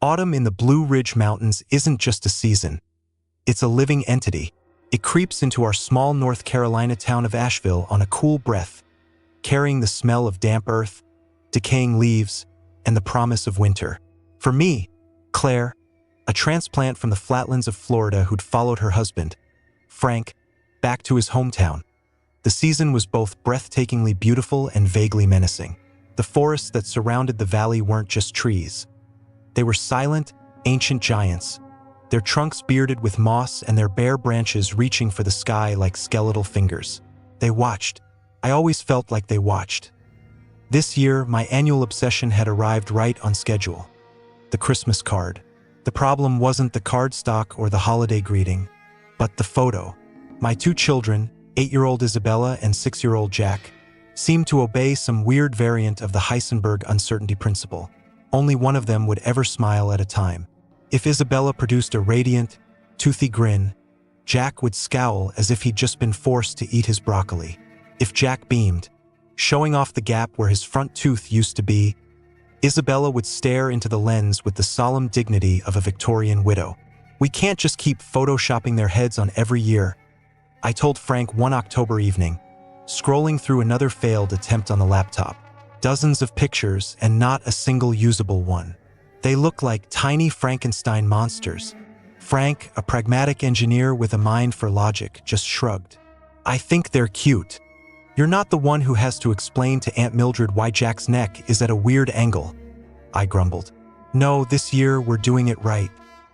Autumn in the Blue Ridge Mountains isn't just a season. It's a living entity. It creeps into our small North Carolina town of Asheville on a cool breath, carrying the smell of damp earth, decaying leaves, and the promise of winter. For me, Claire, a transplant from the flatlands of Florida who'd followed her husband, Frank, back to his hometown, the season was both breathtakingly beautiful and vaguely menacing. The forests that surrounded the valley weren't just trees. They were silent, ancient giants, their trunks bearded with moss and their bare branches reaching for the sky like skeletal fingers. They watched. I always felt like they watched. This year, my annual obsession had arrived right on schedule. The Christmas card. The problem wasn't the cardstock or the holiday greeting, but the photo. My two children, 8-year-old Isabella and 6-year-old Jack, seemed to obey some weird variant of the Heisenberg uncertainty principle. Only one of them would ever smile at a time. If Isabella produced a radiant, toothy grin, Jack would scowl as if he'd just been forced to eat his broccoli. If Jack beamed, showing off the gap where his front tooth used to be, Isabella would stare into the lens with the solemn dignity of a Victorian widow. We can't just keep photoshopping their heads on every year, I told Frank one October evening, scrolling through another failed attempt on the laptop. Dozens of pictures and not a single usable one. They look like tiny Frankenstein monsters. Frank, a pragmatic engineer with a mind for logic, just shrugged. I think they're cute. You're not the one who has to explain to Aunt Mildred why Jack's neck is at a weird angle, I grumbled. No, this year we're doing it right.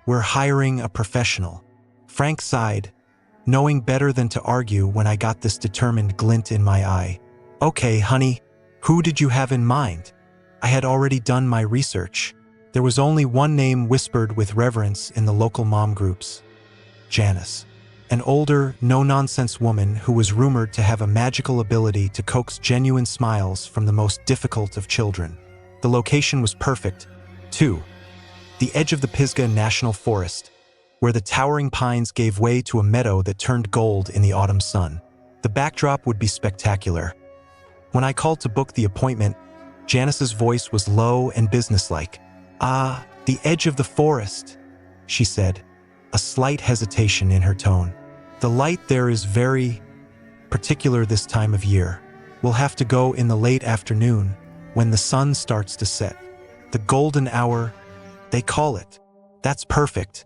We're hiring a professional. Frank sighed, knowing better than to argue when I got this determined glint in my eye. Okay, honey, who did you have in mind? I had already done my research. There was only one name whispered with reverence in the local mom groups. Janice. An older, no-nonsense woman who was rumored to have a magical ability to coax genuine smiles from the most difficult of children. The location was perfect, too. The edge of the Pisgah National Forest, where the towering pines gave way to a meadow that turned gold in the autumn sun. The backdrop would be spectacular. When I called to book the appointment, Janice's voice was low and businesslike. Ah, the edge of the forest, she said, a slight hesitation in her tone. The light there is very particular this time of year. We'll have to go in the late afternoon, when the sun starts to set. The golden hour, they call it. That's perfect,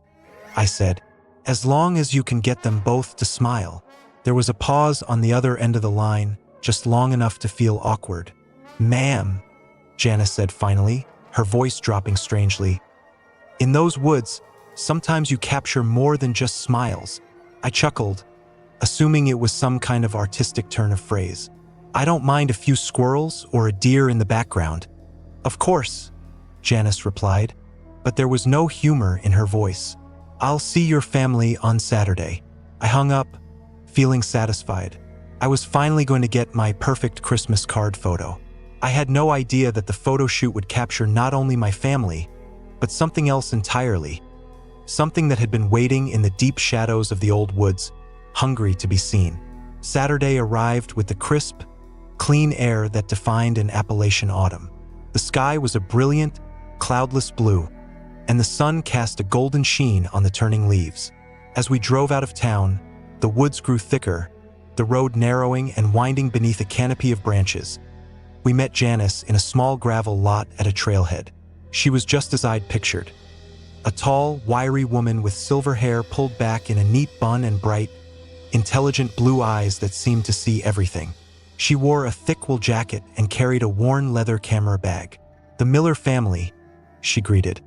I said, as long as you can get them both to smile. There was a pause on the other end of the line, just long enough to feel awkward. Ma'am, Janice said finally, her voice dropping strangely. In those woods, sometimes you capture more than just smiles. I chuckled, assuming it was some kind of artistic turn of phrase. I don't mind a few squirrels or a deer in the background. Of course, Janice replied, but there was no humor in her voice. I'll see your family on Saturday. I hung up, feeling satisfied. I was finally going to get my perfect Christmas card photo. I had no idea that the photo shoot would capture not only my family, but something else entirely. Something that had been waiting in the deep shadows of the old woods, hungry to be seen. Saturday arrived with the crisp, clean air that defined an Appalachian autumn. The sky was a brilliant, cloudless blue, and the sun cast a golden sheen on the turning leaves. As we drove out of town, the woods grew thicker, the road narrowing and winding beneath a canopy of branches. We met Janice in a small gravel lot at a trailhead. She was just as I'd pictured. A tall, wiry woman with silver hair pulled back in a neat bun and bright, intelligent blue eyes that seemed to see everything. She wore a thick wool jacket and carried a worn leather camera bag. The Miller family, she greeted,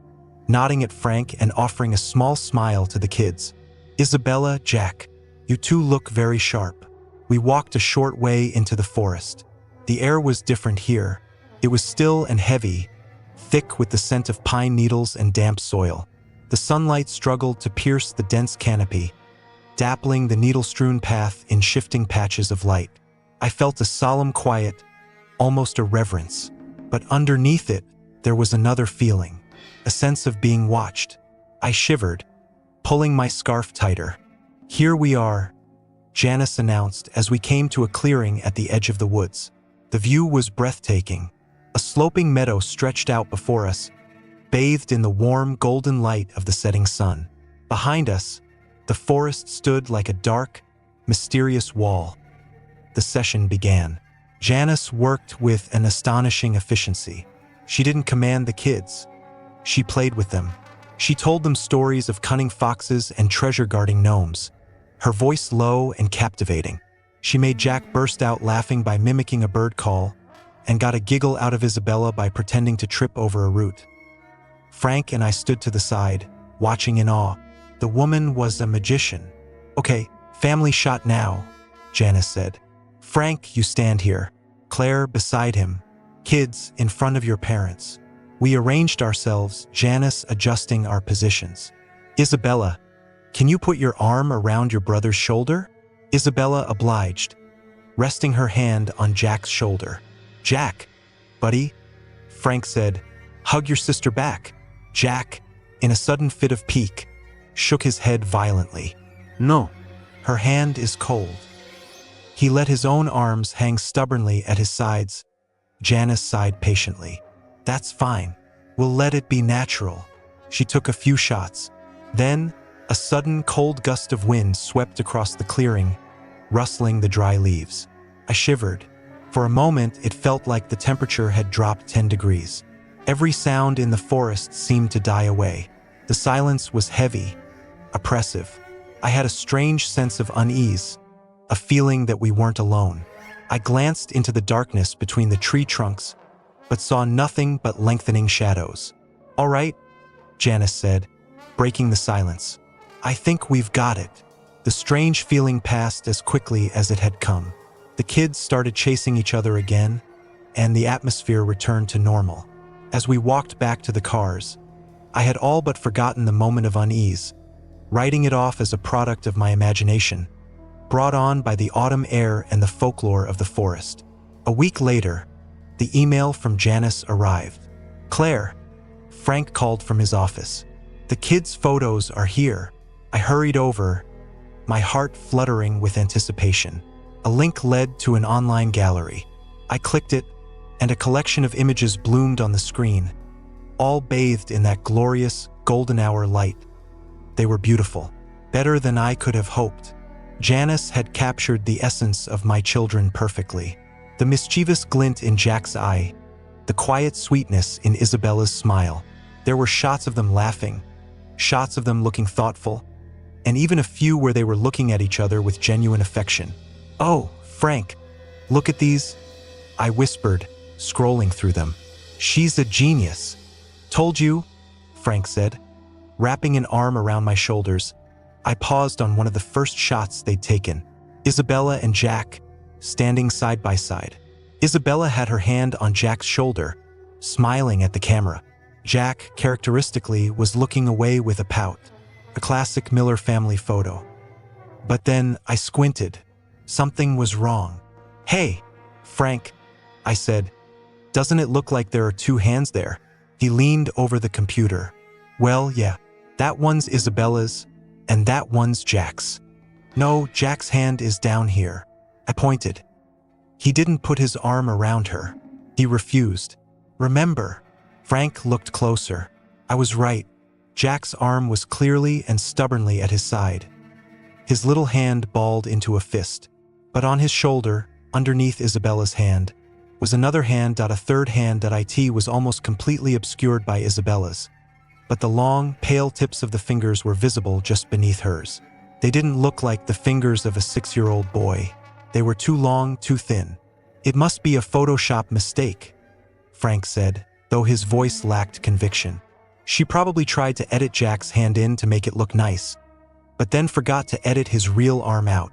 nodding at Frank and offering a small smile to the kids. Isabella, Jack, you two look very sharp. We walked a short way into the forest. The air was different here. It was still and heavy, thick with the scent of pine needles and damp soil. The sunlight struggled to pierce the dense canopy, dappling the needle-strewn path in shifting patches of light. I felt a solemn quiet, almost a reverence, but underneath it, there was another feeling, a sense of being watched. I shivered, pulling my scarf tighter. Here we are, Janice announced as we came to a clearing at the edge of the woods. The view was breathtaking. A sloping meadow stretched out before us, bathed in the warm golden light of the setting sun. Behind us, the forest stood like a dark, mysterious wall. The session began. Janice worked with an astonishing efficiency. She didn't command the kids. She played with them. She told them stories of cunning foxes and treasure-guarding gnomes, her voice low and captivating. She made Jack burst out laughing by mimicking a bird call and got a giggle out of Isabella by pretending to trip over a root. Frank and I stood to the side, watching in awe. The woman was a magician. "Okay, family shot now," Janice said. "Frank, you stand here. Claire beside him. Kids in front of your parents." We arranged ourselves, Janice adjusting our positions. "Isabella, can you put your arm around your brother's shoulder?" Isabella obliged, resting her hand on Jack's shoulder. "Jack, buddy," Frank said, "hug your sister back." Jack, in a sudden fit of pique, shook his head violently. "No." "Her hand is cold." He let his own arms hang stubbornly at his sides. Janice sighed patiently. "That's fine. We'll let it be natural." She took a few shots. Then, a sudden cold gust of wind swept across the clearing, rustling the dry leaves. I shivered. For a moment, it felt like the temperature had dropped 10 degrees. Every sound in the forest seemed to die away. The silence was heavy, oppressive. I had a strange sense of unease, a feeling that we weren't alone. I glanced into the darkness between the tree trunks, but saw nothing but lengthening shadows. "All right," Janice said, breaking the silence. "I think we've got it." The strange feeling passed as quickly as it had come. The kids started chasing each other again, and the atmosphere returned to normal. As we walked back to the cars, I had all but forgotten the moment of unease, writing it off as a product of my imagination, brought on by the autumn air and the folklore of the forest. A week later, the email from Janice arrived. "Claire," Frank called from his office. "The kids' photos are here." I hurried over, my heart fluttering with anticipation. A link led to an online gallery. I clicked it, and a collection of images bloomed on the screen, all bathed in that glorious golden hour light. They were beautiful, better than I could have hoped. Janice had captured the essence of my children perfectly. The mischievous glint in Jack's eye, the quiet sweetness in Isabella's smile. There were shots of them laughing, shots of them looking thoughtful, and even a few where they were looking at each other with genuine affection. "Oh, Frank, look at these," I whispered, scrolling through them. "She's a genius." "Told you," Frank said, wrapping an arm around my shoulders. I paused on one of the first shots they'd taken. Isabella and Jack, standing side by side. Isabella had her hand on Jack's shoulder, smiling at the camera. Jack, characteristically, was looking away with a pout, a classic Miller family photo. But then I squinted. Something was wrong. "Hey, Frank," I said, "doesn't it look like there are two hands there?" He leaned over the computer. "Well, yeah, that one's Isabella's, and that one's Jack's." "No, Jack's hand is down here." I pointed. He didn't put his arm around her. He refused. "Remember." Frank looked closer. I was right. Jack's arm was clearly and stubbornly at his side. His little hand balled into a fist. But on his shoulder, underneath Isabella's hand, was another hand. A third hand that was almost completely obscured by Isabella's. But the long, pale tips of the fingers were visible just beneath hers. They didn't look like the fingers of a 6-year-old boy. They were too long, too thin. "It must be a Photoshop mistake," Frank said, though his voice lacked conviction. "She probably tried to edit Jack's hand in to make it look nice, but then forgot to edit his real arm out."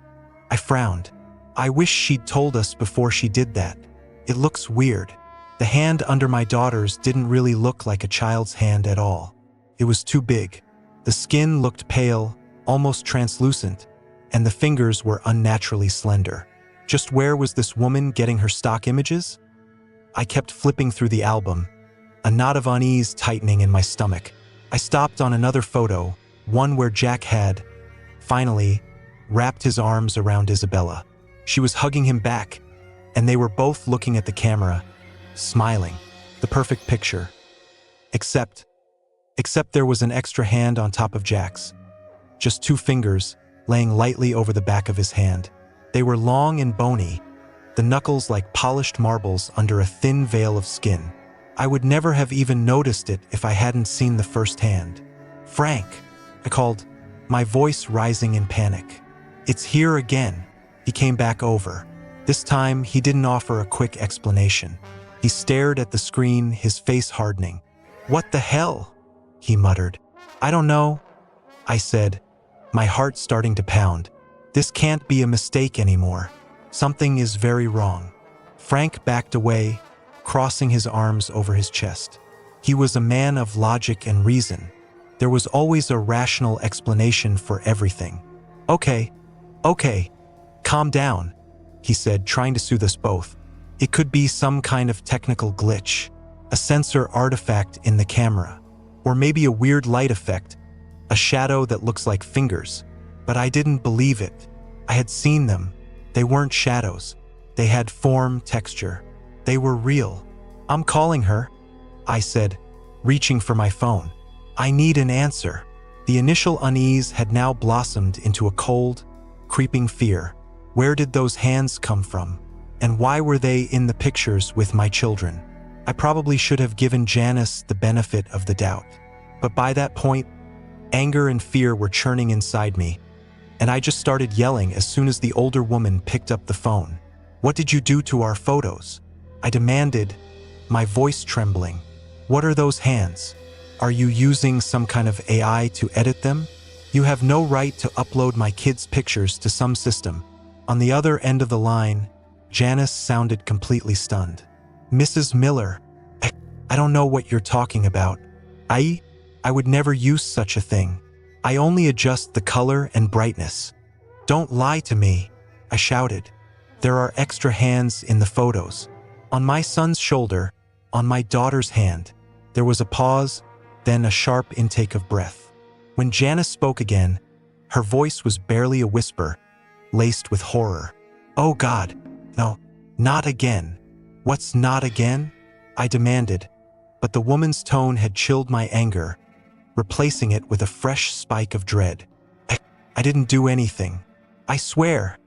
I frowned. "I wish she'd told us before she did that. It looks weird." The hand under my daughter's didn't really look like a child's hand at all. It was too big. The skin looked pale, almost translucent, and the fingers were unnaturally slender. Just where was this woman getting her stock images? I kept flipping through the album, a knot of unease tightening in my stomach. I stopped on another photo, one where Jack had, finally, wrapped his arms around Isabella. She was hugging him back, and they were both looking at the camera, smiling. The perfect picture. Except, except there was an extra hand on top of Jack's. Just 2 fingers, laying lightly over the back of his hand. They were long and bony, the knuckles like polished marbles under a thin veil of skin. I would never have even noticed it if I hadn't seen the first hand. "Frank," I called, my voice rising in panic. "It's here again." He came back over. This time, he didn't offer a quick explanation. He stared at the screen, his face hardening. "What the hell?" he muttered. "I don't know," I said, my heart starting to pound. "This can't be a mistake anymore. Something is very wrong." Frank backed away, crossing his arms over his chest. He was a man of logic and reason. There was always a rational explanation for everything. Okay, calm down," he said, trying to soothe us both. "It could be some kind of technical glitch, a sensor artifact in the camera, or maybe a weird light effect, a shadow that looks like fingers." But I didn't believe it. I had seen them. They weren't shadows. They had form, texture. They were real. "I'm calling her," I said, reaching for my phone. "I need an answer." The initial unease had now blossomed into a cold, creeping fear. Where did those hands come from? And why were they in the pictures with my children? I probably should have given Janice the benefit of the doubt. But by that point, anger and fear were churning inside me, and I just started yelling as soon as the older woman picked up the phone. "What did you do to our photos?" I demanded, my voice trembling. "What are those hands? Are you using some kind of AI to edit them? You have no right to upload my kids' pictures to some system." On the other end of the line, Janice sounded completely stunned. "Mrs. Miller, I don't know what you're talking about. I would never use such a thing. I only adjust the color and brightness." "Don't lie to me," I shouted. "There are extra hands in the photos. On my son's shoulder, on my daughter's hand." There was a pause, then a sharp intake of breath. When Janice spoke again, her voice was barely a whisper, laced with horror. "Oh God, no, not again." "What's not again?" I demanded, but the woman's tone had chilled my anger, replacing it with a fresh spike of dread. I didn't do anything. "I swear,"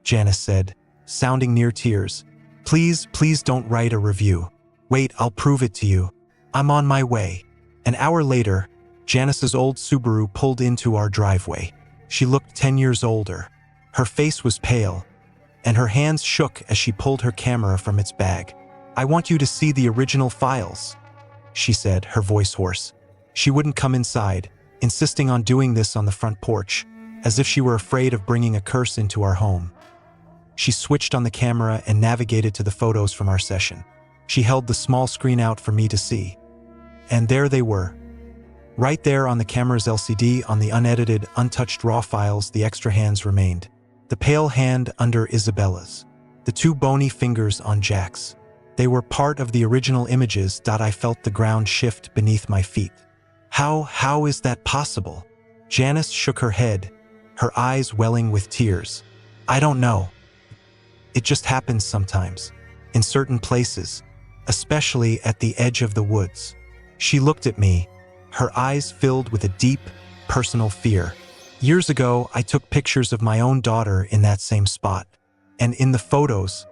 Janice said, sounding near tears. Please don't write a review. Wait, I'll prove it to you. I'm on my way." An hour later, Janice's old Subaru pulled into our driveway. She looked 10 years older. Her face was pale, and her hands shook as she pulled her camera from its bag. "I want you to see the original files," she said, her voice hoarse. She wouldn't come inside, insisting on doing this on the front porch, as if she were afraid of bringing a curse into our home. She switched on the camera and navigated to the photos from our session. She held the small screen out for me to see. And there they were. Right there on the camera's LCD, on the unedited, untouched raw files, the extra hands remained. The pale hand under Isabella's. The 2 bony fingers on Jack's. They were part of the original images. I felt the ground shift beneath my feet. How is that possible?" Janice shook her head, her eyes welling with tears. "I don't know. It just happens sometimes, in certain places, especially at the edge of the woods." She looked at me, her eyes filled with a deep, personal fear. "Years ago, I took pictures of my own daughter in that same spot, and in the photos,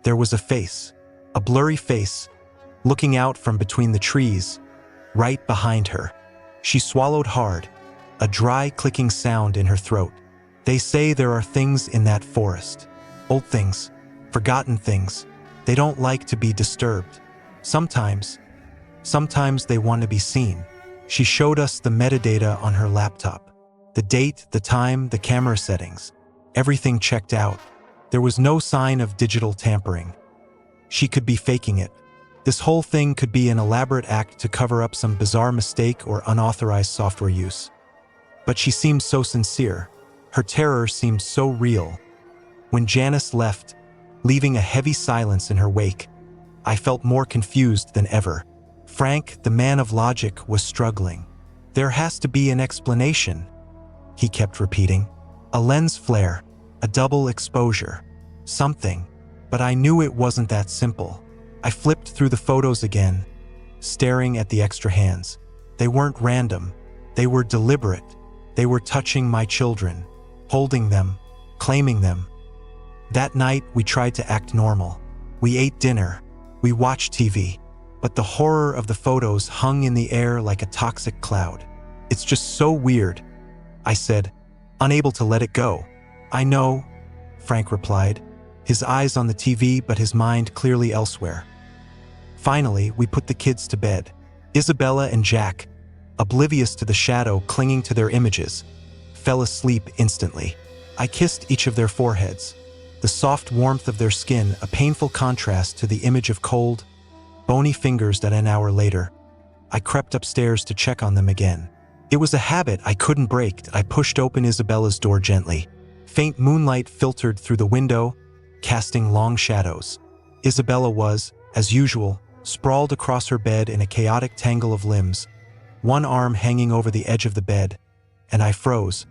there was a face, a blurry face, looking out from between the trees, right behind her." She swallowed hard, a dry clicking sound in her throat. "They say there are things in that forest. Old things, forgotten things. They don't like to be disturbed. Sometimes they want to be seen." She showed us the metadata on her laptop. The date, the time, the camera settings. Everything checked out. There was no sign of digital tampering. She could be faking it. This whole thing could be an elaborate act to cover up some bizarre mistake or unauthorized software use. But she seemed so sincere. Her terror seemed so real. When Janice left, leaving a heavy silence in her wake, I felt more confused than ever. Frank, the man of logic, was struggling. "There has to be an explanation," he kept repeating. "A lens flare, a double exposure, something." But I knew it wasn't that simple. I flipped through the photos again, staring at the extra hands. They weren't random. They were deliberate. They were touching my children, holding them, claiming them. That night, we tried to act normal. We ate dinner. We watched TV. But the horror of the photos hung in the air like a toxic cloud. "It's just so weird," I said, unable to let it go. "I know," Frank replied, his eyes on the TV but his mind clearly elsewhere. Finally, we put the kids to bed. Isabella and Jack, oblivious to the shadow clinging to their images, fell asleep instantly. I kissed each of their foreheads, the soft warmth of their skin a painful contrast to the image of cold, bony fingers that an hour later, I crept upstairs to check on them again. It was a habit I couldn't break. I pushed open Isabella's door gently. Faint moonlight filtered through the window, casting long shadows. Isabella was, as usual, sprawled across her bed in a chaotic tangle of limbs, one arm hanging over the edge of the bed, and I froze,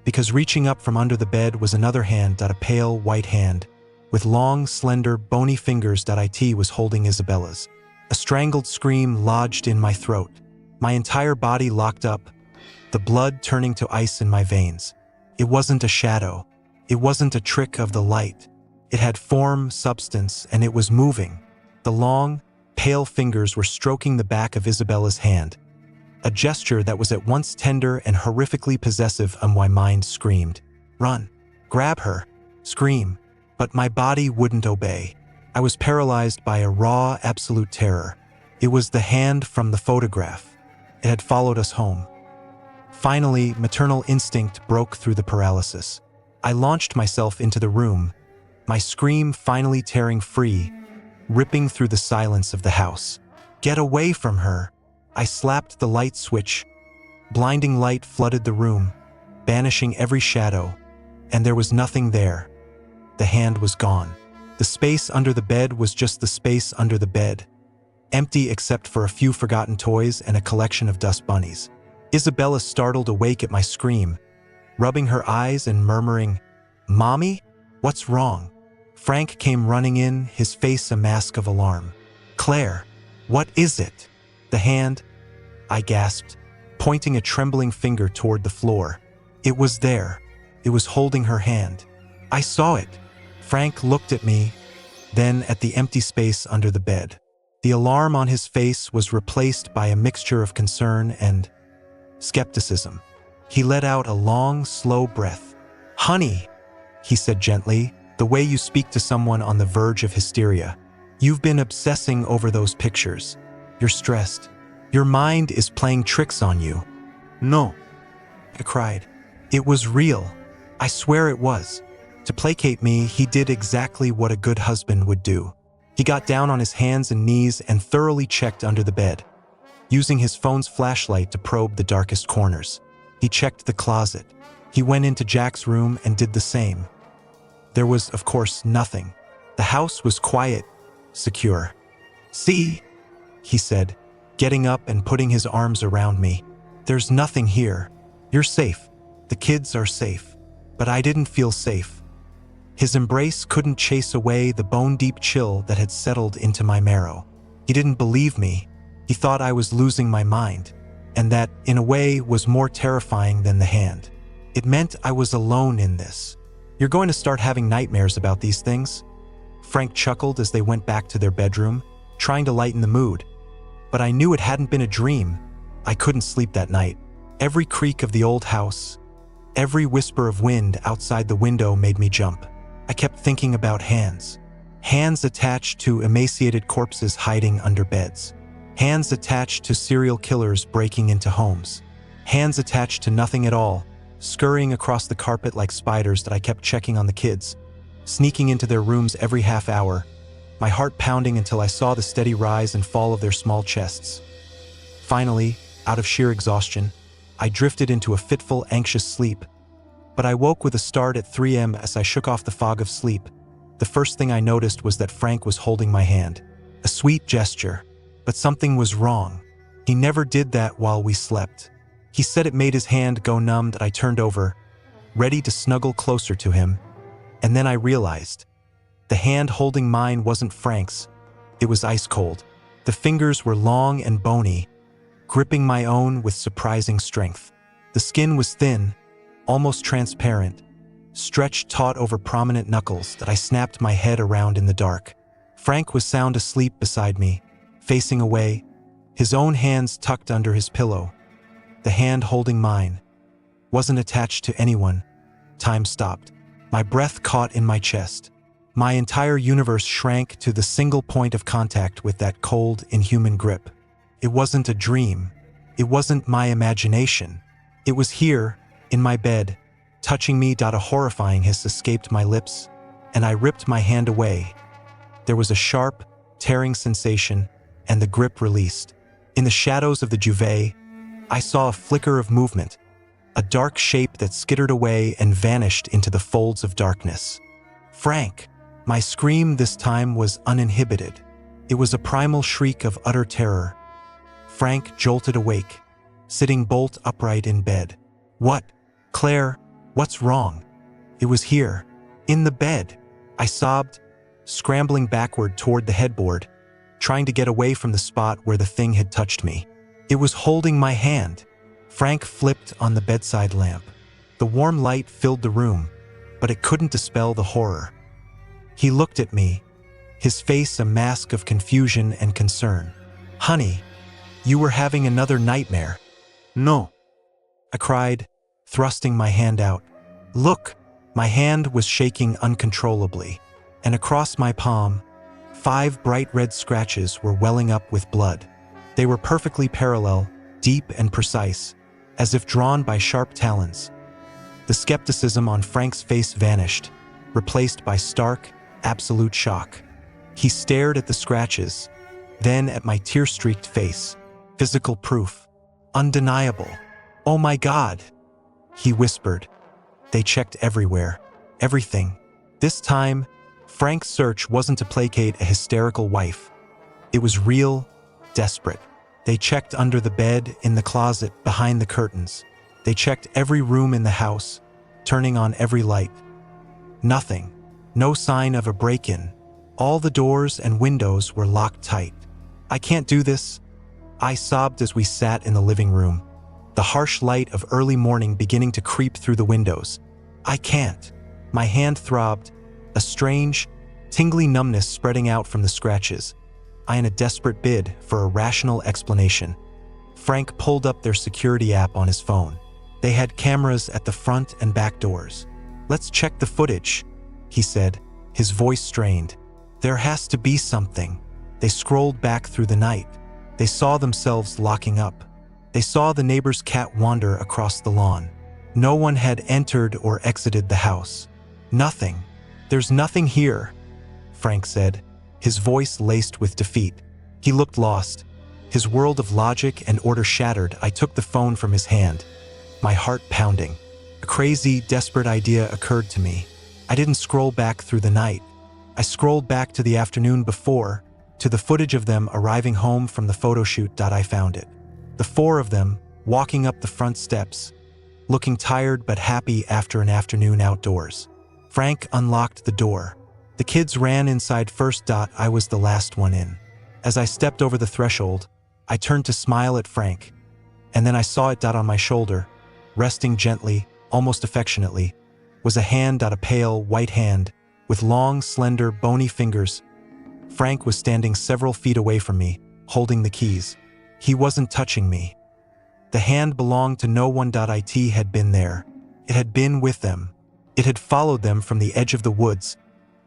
because reaching up from under the bed was another hand, a pale white hand, with long, slender, bony fingers. It was holding Isabella's. A strangled scream lodged in my throat. My entire body locked up, the blood turning to ice in my veins. It wasn't a shadow. It wasn't a trick of the light. It had form, substance, and it was moving. The long, pale fingers were stroking the back of Isabella's hand, a gesture that was at once tender and horrifically possessive. My mind screamed, "Run! Grab her! Scream!" But my body wouldn't obey. I was paralyzed by a raw, absolute terror. It was the hand from the photograph. It had followed us home. Finally, maternal instinct broke through the paralysis. I launched myself into the room, my scream finally tearing free, ripping through the silence of the house. "Get away from her!" I slapped the light switch. Blinding light flooded the room, banishing every shadow, and there was nothing there. The hand was gone. The space under the bed was just the space under the bed, empty except for a few forgotten toys and a collection of dust bunnies. Isabella startled awake at my scream, rubbing her eyes and murmuring, "Mommy? What's wrong?" Frank came running in, his face a mask of alarm. "Claire, what is it?" "The hand," I gasped, pointing a trembling finger toward the floor. "It was there. It was holding her hand. I saw it." Frank looked at me, then at the empty space under the bed. The alarm on his face was replaced by a mixture of concern and skepticism. He let out a long, slow breath. "Honey," he said gently, the way you speak to someone on the verge of hysteria. "You've been obsessing over those pictures. You're stressed. Your mind is playing tricks on you." "No," I cried. "It was real. I swear it was." To placate me, he did exactly what a good husband would do. He got down on his hands and knees and thoroughly checked under the bed, using his phone's flashlight to probe the darkest corners. He checked the closet. He went into Jack's room and did the same. There was, of course, nothing. The house was quiet, secure. "See?" he said, getting up and putting his arms around me. "There's nothing here. You're safe. The kids are safe." But I didn't feel safe. His embrace couldn't chase away the bone-deep chill that had settled into my marrow. He didn't believe me. He thought I was losing my mind, and that, in a way, was more terrifying than the hand. It meant I was alone in this. "You're going to start having nightmares about these things?" Frank chuckled as they went back to their bedroom, trying to lighten the mood. But I knew it hadn't been a dream. I couldn't sleep that night. Every creak of the old house, every whisper of wind outside the window made me jump. I kept thinking about hands. Hands attached to emaciated corpses hiding under beds. Hands attached to serial killers breaking into homes. Hands attached to nothing at all, scurrying across the carpet like spiders that I kept checking on the kids, sneaking into their rooms every half hour, my heart pounding until I saw the steady rise and fall of their small chests. Finally, out of sheer exhaustion, I drifted into a fitful, anxious sleep. But I woke with a start at 3 a.m. as I shook off the fog of sleep. The first thing I noticed was that Frank was holding my hand. A sweet gesture. But something was wrong. He never did that while we slept. He said it made his hand go numb. That I turned over, ready to snuggle closer to him. And then I realized. The hand holding mine wasn't Frank's. It was ice cold. The fingers were long and bony, gripping my own with surprising strength. The skin was thin, almost transparent, stretched taut over prominent knuckles that I snapped my head around in the dark. Frank was sound asleep beside me, facing away, his own hands tucked under his pillow. The hand holding mine wasn't attached to anyone. Time stopped. My breath caught in my chest. My entire universe shrank to the single point of contact with that cold, inhuman grip. It wasn't a dream. It wasn't my imagination. It was here, in my bed, touching me. A horrifying hiss escaped my lips, and I ripped my hand away. There was a sharp, tearing sensation, and the grip released. In the shadows of the duvet, I saw a flicker of movement, a dark shape that skittered away and vanished into the folds of darkness. Frank! My scream this time was uninhibited. It was a primal shriek of utter terror. Frank jolted awake, sitting bolt upright in bed. What? Claire, what's wrong? It was here, in the bed. I sobbed, scrambling backward toward the headboard, trying to get away from the spot where the thing had touched me. It was holding my hand. Frank flipped on the bedside lamp. The warm light filled the room, but it couldn't dispel the horror. He looked at me, his face a mask of confusion and concern. Honey, you were having another nightmare. No, I cried, thrusting my hand out. Look, my hand was shaking uncontrollably, and across my palm, 5 bright red scratches were welling up with blood. They were perfectly parallel, deep and precise, as if drawn by sharp talons. The skepticism on Frank's face vanished, replaced by stark, absolute shock. He stared at the scratches, then at my tear-streaked face. Physical proof. Undeniable. Oh my God, he whispered. They checked everywhere. Everything. This time, Frank's search wasn't to placate a hysterical wife. It was real, desperate. They checked under the bed, in the closet, behind the curtains. They checked every room in the house, turning on every light. Nothing. No sign of a break-in. All the doors and windows were locked tight. I can't do this, I sobbed as we sat in the living room, the harsh light of early morning beginning to creep through the windows. I can't. My hand throbbed, a strange, tingly numbness spreading out from the scratches. I in a desperate bid for a rational explanation. Frank pulled up their security app on his phone. They had cameras at the front and back doors. Let's check the footage, he said, his voice strained. There has to be something. They scrolled back through the night. They saw themselves locking up. They saw the neighbor's cat wander across the lawn. No one had entered or exited the house. Nothing. There's nothing here, Frank said, his voice laced with defeat. He looked lost, his world of logic and order shattered. I took the phone from his hand, my heart pounding. A crazy, desperate idea occurred to me. I didn't scroll back through the night. I scrolled back to the afternoon before, to the footage of them arriving home from the photo shoot. I found it. The 4 of them, walking up the front steps, looking tired but happy after an afternoon outdoors. Frank unlocked the door. The kids ran inside first. I was the last one in. As I stepped over the threshold, I turned to smile at Frank, and then I saw it. On my shoulder, resting gently, almost affectionately, was a hand. A pale, white hand, with long, slender, bony fingers. Frank was standing several feet away from me, holding the keys. He wasn't touching me. The hand belonged to no one. It had been there. It had been with them. It had followed them from the edge of the woods,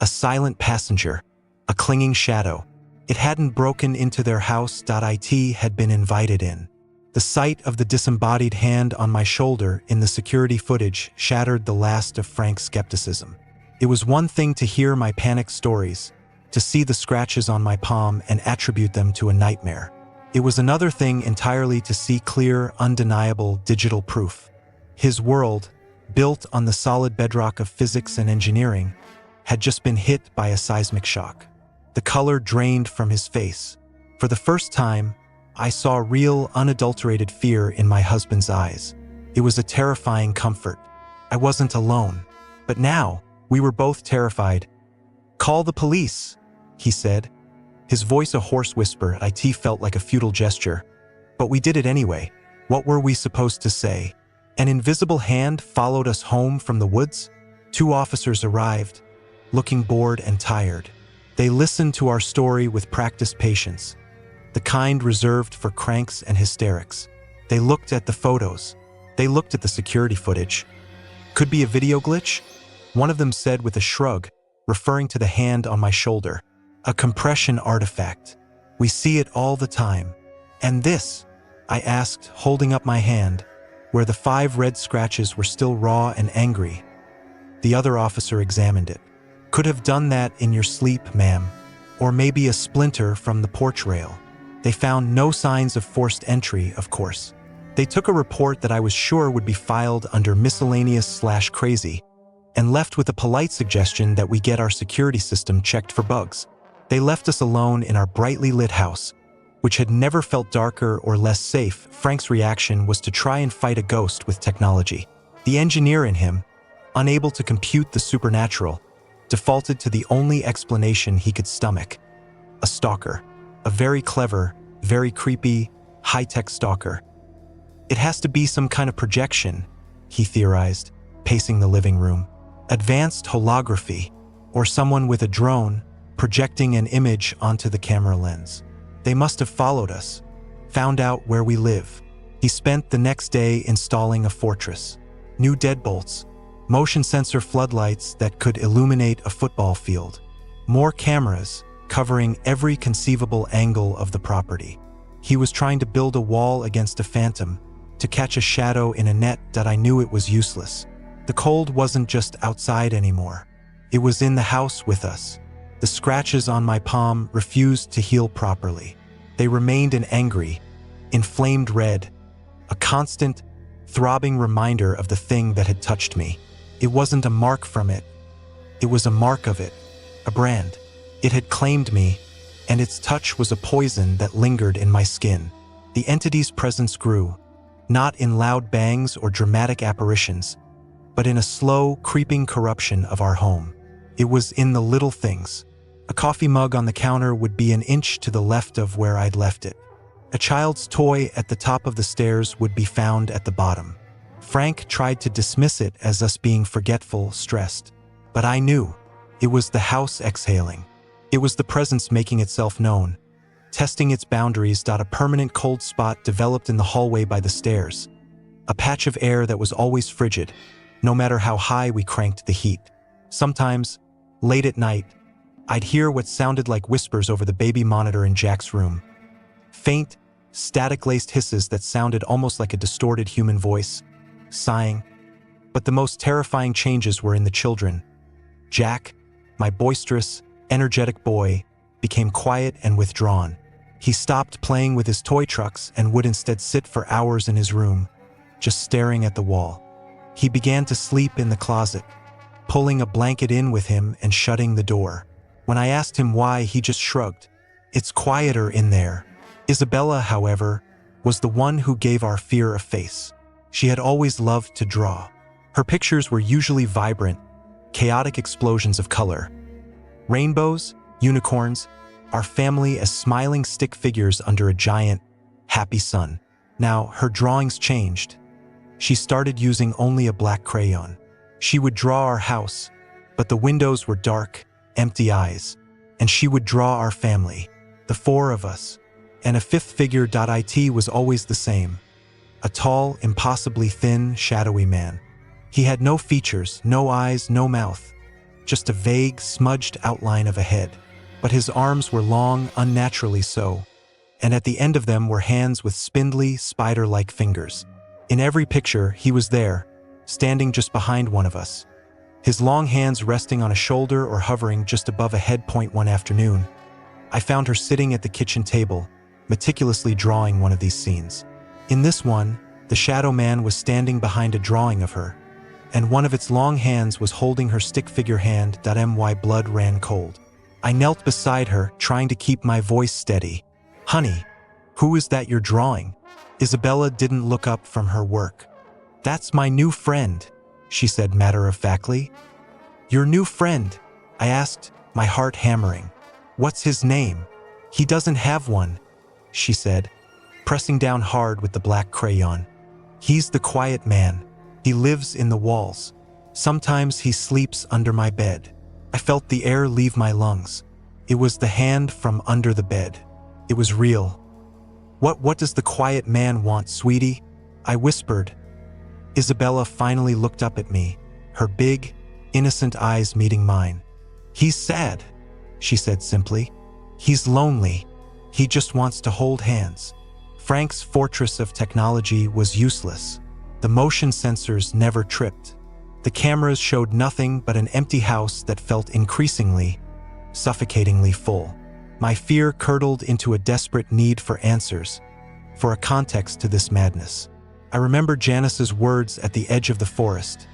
a silent passenger, a clinging shadow. It hadn't broken into their house. It had been invited in. The sight of the disembodied hand on my shoulder in the security footage shattered the last of Frank's skepticism. It was one thing to hear my panic stories, to see the scratches on my palm and attribute them to a nightmare. It was another thing entirely to see clear, undeniable digital proof. His world, built on the solid bedrock of physics and engineering, had just been hit by a seismic shock. The color drained from his face. For the first time, I saw real, unadulterated fear in my husband's eyes. It was a terrifying comfort. I wasn't alone. But now, we were both terrified. "Call the police," he said, his voice a hoarse whisper. It felt like a futile gesture. But we did it anyway. What were we supposed to say? An invisible hand followed us home from the woods? 2 officers arrived, looking bored and tired. They listened to our story with practiced patience, the kind reserved for cranks and hysterics. They looked at the photos. They looked at the security footage. Could be a video glitch? One of them said with a shrug, referring to the hand on my shoulder. A compression artifact. We see it all the time. And this? I asked, holding up my hand, where the 5 red scratches were still raw and angry. The other officer examined it. Could have done that in your sleep, ma'am. Or maybe a splinter from the porch rail. They found no signs of forced entry, of course. They took a report that I was sure would be filed under miscellaneous/crazy, and left with a polite suggestion that we get our security system checked for bugs. They left us alone in our brightly lit house, which had never felt darker or less safe. Frank's reaction was to try and fight a ghost with technology. The engineer in him, unable to compute the supernatural, defaulted to the only explanation he could stomach. A stalker. A very clever, very creepy, high-tech stalker. It has to be some kind of projection, he theorized, pacing the living room. Advanced holography, or someone with a drone projecting an image onto the camera lens. They must have followed us, found out where we live. He spent the next day installing a fortress. New deadbolts, motion sensor floodlights that could illuminate a football field. More cameras covering every conceivable angle of the property. He was trying to build a wall against a phantom, to catch a shadow in a net that I knew it was useless. The cold wasn't just outside anymore. It was in the house with us. The scratches on my palm refused to heal properly. They remained an angry, inflamed red, a constant, throbbing reminder of the thing that had touched me. It wasn't a mark from it. It was a mark of it, a brand. It had claimed me, and its touch was a poison that lingered in my skin. The entity's presence grew, not in loud bangs or dramatic apparitions, but in a slow, creeping corruption of our home. It was in the little things. A coffee mug on the counter would be an inch to the left of where I'd left it. A child's toy at the top of the stairs would be found at the bottom. Frank tried to dismiss it as us being forgetful, stressed. But I knew. It was the house exhaling. It was the presence making itself known, testing its boundaries. A permanent cold spot developed in the hallway by the stairs. A patch of air that was always frigid, no matter how high we cranked the heat. Sometimes, late at night, I'd hear what sounded like whispers over the baby monitor in Jack's room. Faint, static-laced hisses that sounded almost like a distorted human voice, sighing. But the most terrifying changes were in the children. Jack, my boisterous, energetic boy, became quiet and withdrawn. He stopped playing with his toy trucks and would instead sit for hours in his room, just staring at the wall. He began to sleep in the closet, pulling a blanket in with him and shutting the door. When I asked him why, he just shrugged. It's quieter in there. Isabella, however, was the one who gave our fear a face. She had always loved to draw. Her pictures were usually vibrant, chaotic explosions of color. Rainbows, unicorns, our family as smiling stick figures under a giant, happy sun. Now, her drawings changed. She started using only a black crayon. She would draw our house, but the windows were dark, empty eyes. And she would draw our family, the 4 of us. And a fifth figure. It was always the same. A tall, impossibly thin, shadowy man. He had no features, no eyes, no mouth. Just a vague, smudged outline of a head. But his arms were long, unnaturally so. And at the end of them were hands with spindly, spider-like fingers. In every picture, he was there, standing just behind one of us. His long hands resting on a shoulder or hovering just above a head point. One afternoon, I found her sitting at the kitchen table, meticulously drawing one of these scenes. In this one, the shadow man was standing behind a drawing of her, and one of its long hands was holding her stick figure hand. My blood ran cold. I knelt beside her, trying to keep my voice steady. Honey, who is that you're drawing? Isabella didn't look up from her work. That's my new friend, she said matter-of-factly. Your new friend? I asked, my heart hammering. What's his name? He doesn't have one, she said. pressing down hard with the black crayon. He's the quiet man. He lives in the walls. Sometimes he sleeps under my bed. I felt the air leave my lungs. It was the hand from under the bed. It was real. What does the quiet man want, sweetie? I whispered. Isabella finally looked up at me, her big, innocent eyes meeting mine. He's sad, she said simply. He's lonely. He just wants to hold hands. Frank's fortress of technology was useless. The motion sensors never tripped. The cameras showed nothing but an empty house that felt increasingly, suffocatingly full. My fear curdled into a desperate need for answers, for a context to this madness. I remember Janice's words at the edge of the forest.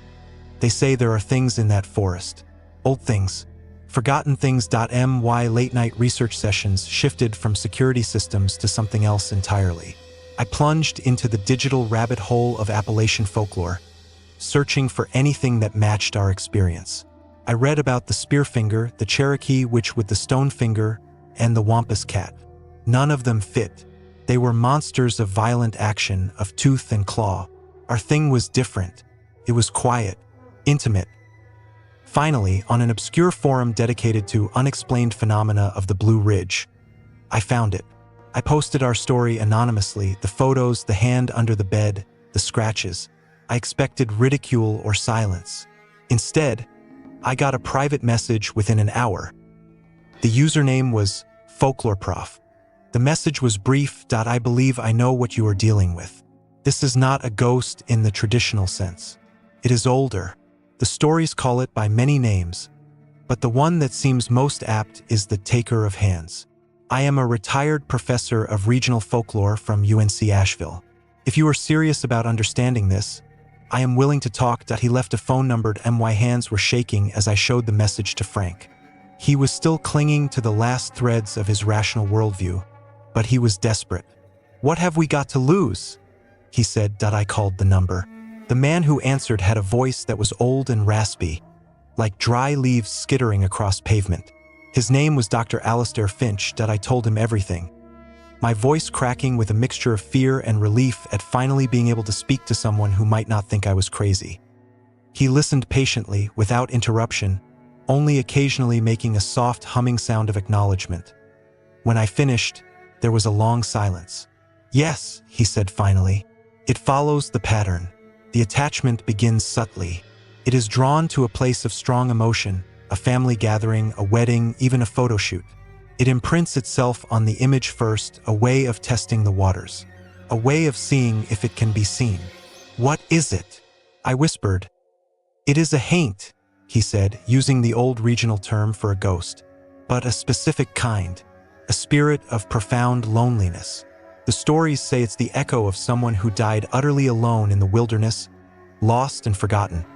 They say there are things in that forest. Old things. Forgotten things. My late-night research sessions shifted from security systems to something else entirely. I plunged into the digital rabbit hole of Appalachian folklore, searching for anything that matched our experience. I read about the spearfinger, the Cherokee witch with the stone finger, and the Wampus cat. None of them fit. They were monsters of violent action, of tooth and claw. Our thing was different. It was quiet, intimate. Finally, on an obscure forum dedicated to unexplained phenomena of the Blue Ridge, I found it. I posted our story anonymously, the photos, the hand under the bed, the scratches. I expected ridicule or silence. Instead, I got a private message within an hour. The username was FolkloreProf. The message was brief. I believe I know what you are dealing with. This is not a ghost in the traditional sense. It is older. The stories call it by many names, but the one that seems most apt is the Taker of Hands. I am a retired professor of regional folklore from UNC Asheville. If you are serious about understanding this, I am willing to talk. He left a phone number. My hands were shaking as I showed the message to Frank. He was still clinging to the last threads of his rational worldview, but he was desperate. What have we got to lose? He said. I called the number. The man who answered had a voice that was old and raspy, like dry leaves skittering across pavement. His name was Dr. Alistair Finch. I told him everything, my voice cracking with a mixture of fear and relief at finally being able to speak to someone who might not think I was crazy. He listened patiently, without interruption, only occasionally making a soft humming sound of acknowledgement. When I finished, there was a long silence. Yes, he said finally. It follows the pattern. The attachment begins subtly. It is drawn to a place of strong emotion, a family gathering, a wedding, even a photo shoot. It imprints itself on the image first, a way of testing the waters, a way of seeing if it can be seen. What is it? I whispered. It is a haint, he said, using the old regional term for a ghost, but a specific kind, a spirit of profound loneliness. The stories say it's the echo of someone who died utterly alone in the wilderness, lost and forgotten,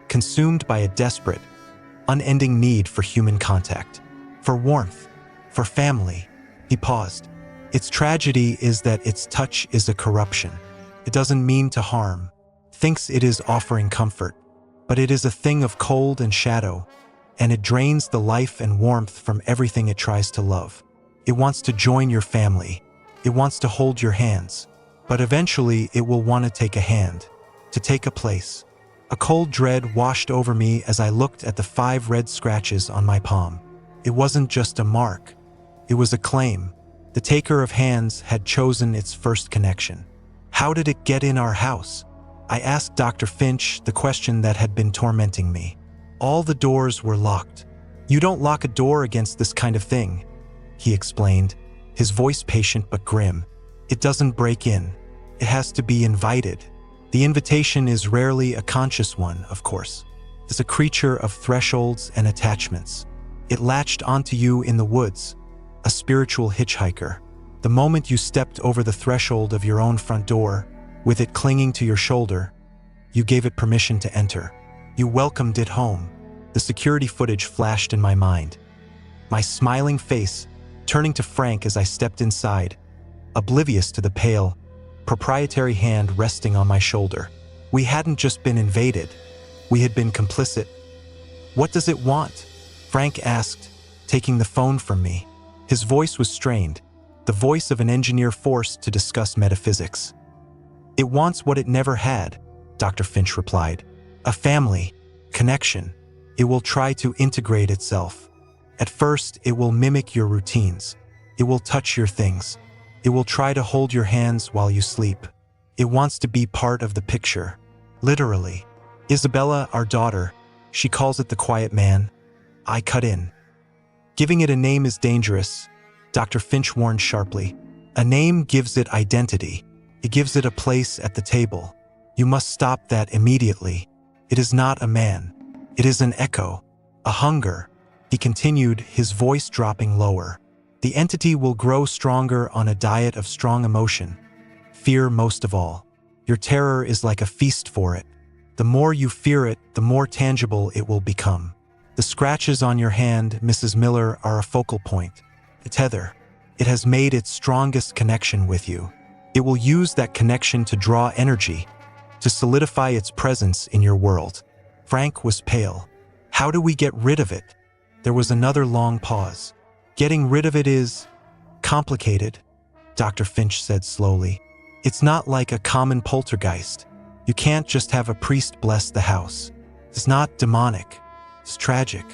consumed by a desperate, unending need for human contact, for warmth, for family. He paused. Its tragedy is that its touch is a corruption. It doesn't mean to harm, thinks it is offering comfort, but it is a thing of cold and shadow, and it drains the life and warmth from everything it tries to love. It wants to join your family. It wants to hold your hands, but eventually it will want to take a hand, to take a place. A cold dread washed over me as I looked at the 5 red scratches on my palm. It wasn't just a mark. It was a claim. The Taker of Hands had chosen its first connection. How did it get in our house? I asked Dr. Finch the question that had been tormenting me. All the doors were locked. You don't lock a door against this kind of thing, he explained, his voice patient but grim. It doesn't break in. It has to be invited. The invitation is rarely a conscious one, of course. It's a creature of thresholds and attachments. It latched onto you in the woods, a spiritual hitchhiker. The moment you stepped over the threshold of your own front door, with it clinging to your shoulder, you gave it permission to enter. You welcomed it home. The security footage flashed in my mind. My smiling face, turning to Frank as I stepped inside, oblivious to the pale, proprietary hand resting on my shoulder. We hadn't just been invaded. We had been complicit. What does it want? Frank asked, taking the phone from me. His voice was strained. the voice of an engineer forced to discuss metaphysics. "It wants what it never had," Dr. Finch replied. "A family, connection. It will try to integrate itself. At first, it will mimic your routines. It will touch your things. It will try to hold your hands while you sleep. It wants to be part of the picture. Literally. Isabella, our daughter, she calls it the quiet man." I cut in. "Giving it a name is dangerous," Dr. Finch warned sharply. "A name gives it identity. It gives it a place at the table. You must stop that immediately. It is not a man. It is an echo, a hunger," he continued, his voice dropping lower. "The entity will grow stronger on a diet of strong emotion. Fear most of all. Your terror is like a feast for it. The more you fear it, the more tangible it will become. The scratches on your hand, Mrs. Miller, are a focal point, a tether. It has made its strongest connection with you. It will use that connection to draw energy, to solidify its presence in your world." Frank was pale. "How do we get rid of it?" There was another long pause. "Getting rid of it is complicated," Dr. Finch said slowly. "It's not like a common poltergeist. You can't just have a priest bless the house. It's not demonic. It's tragic.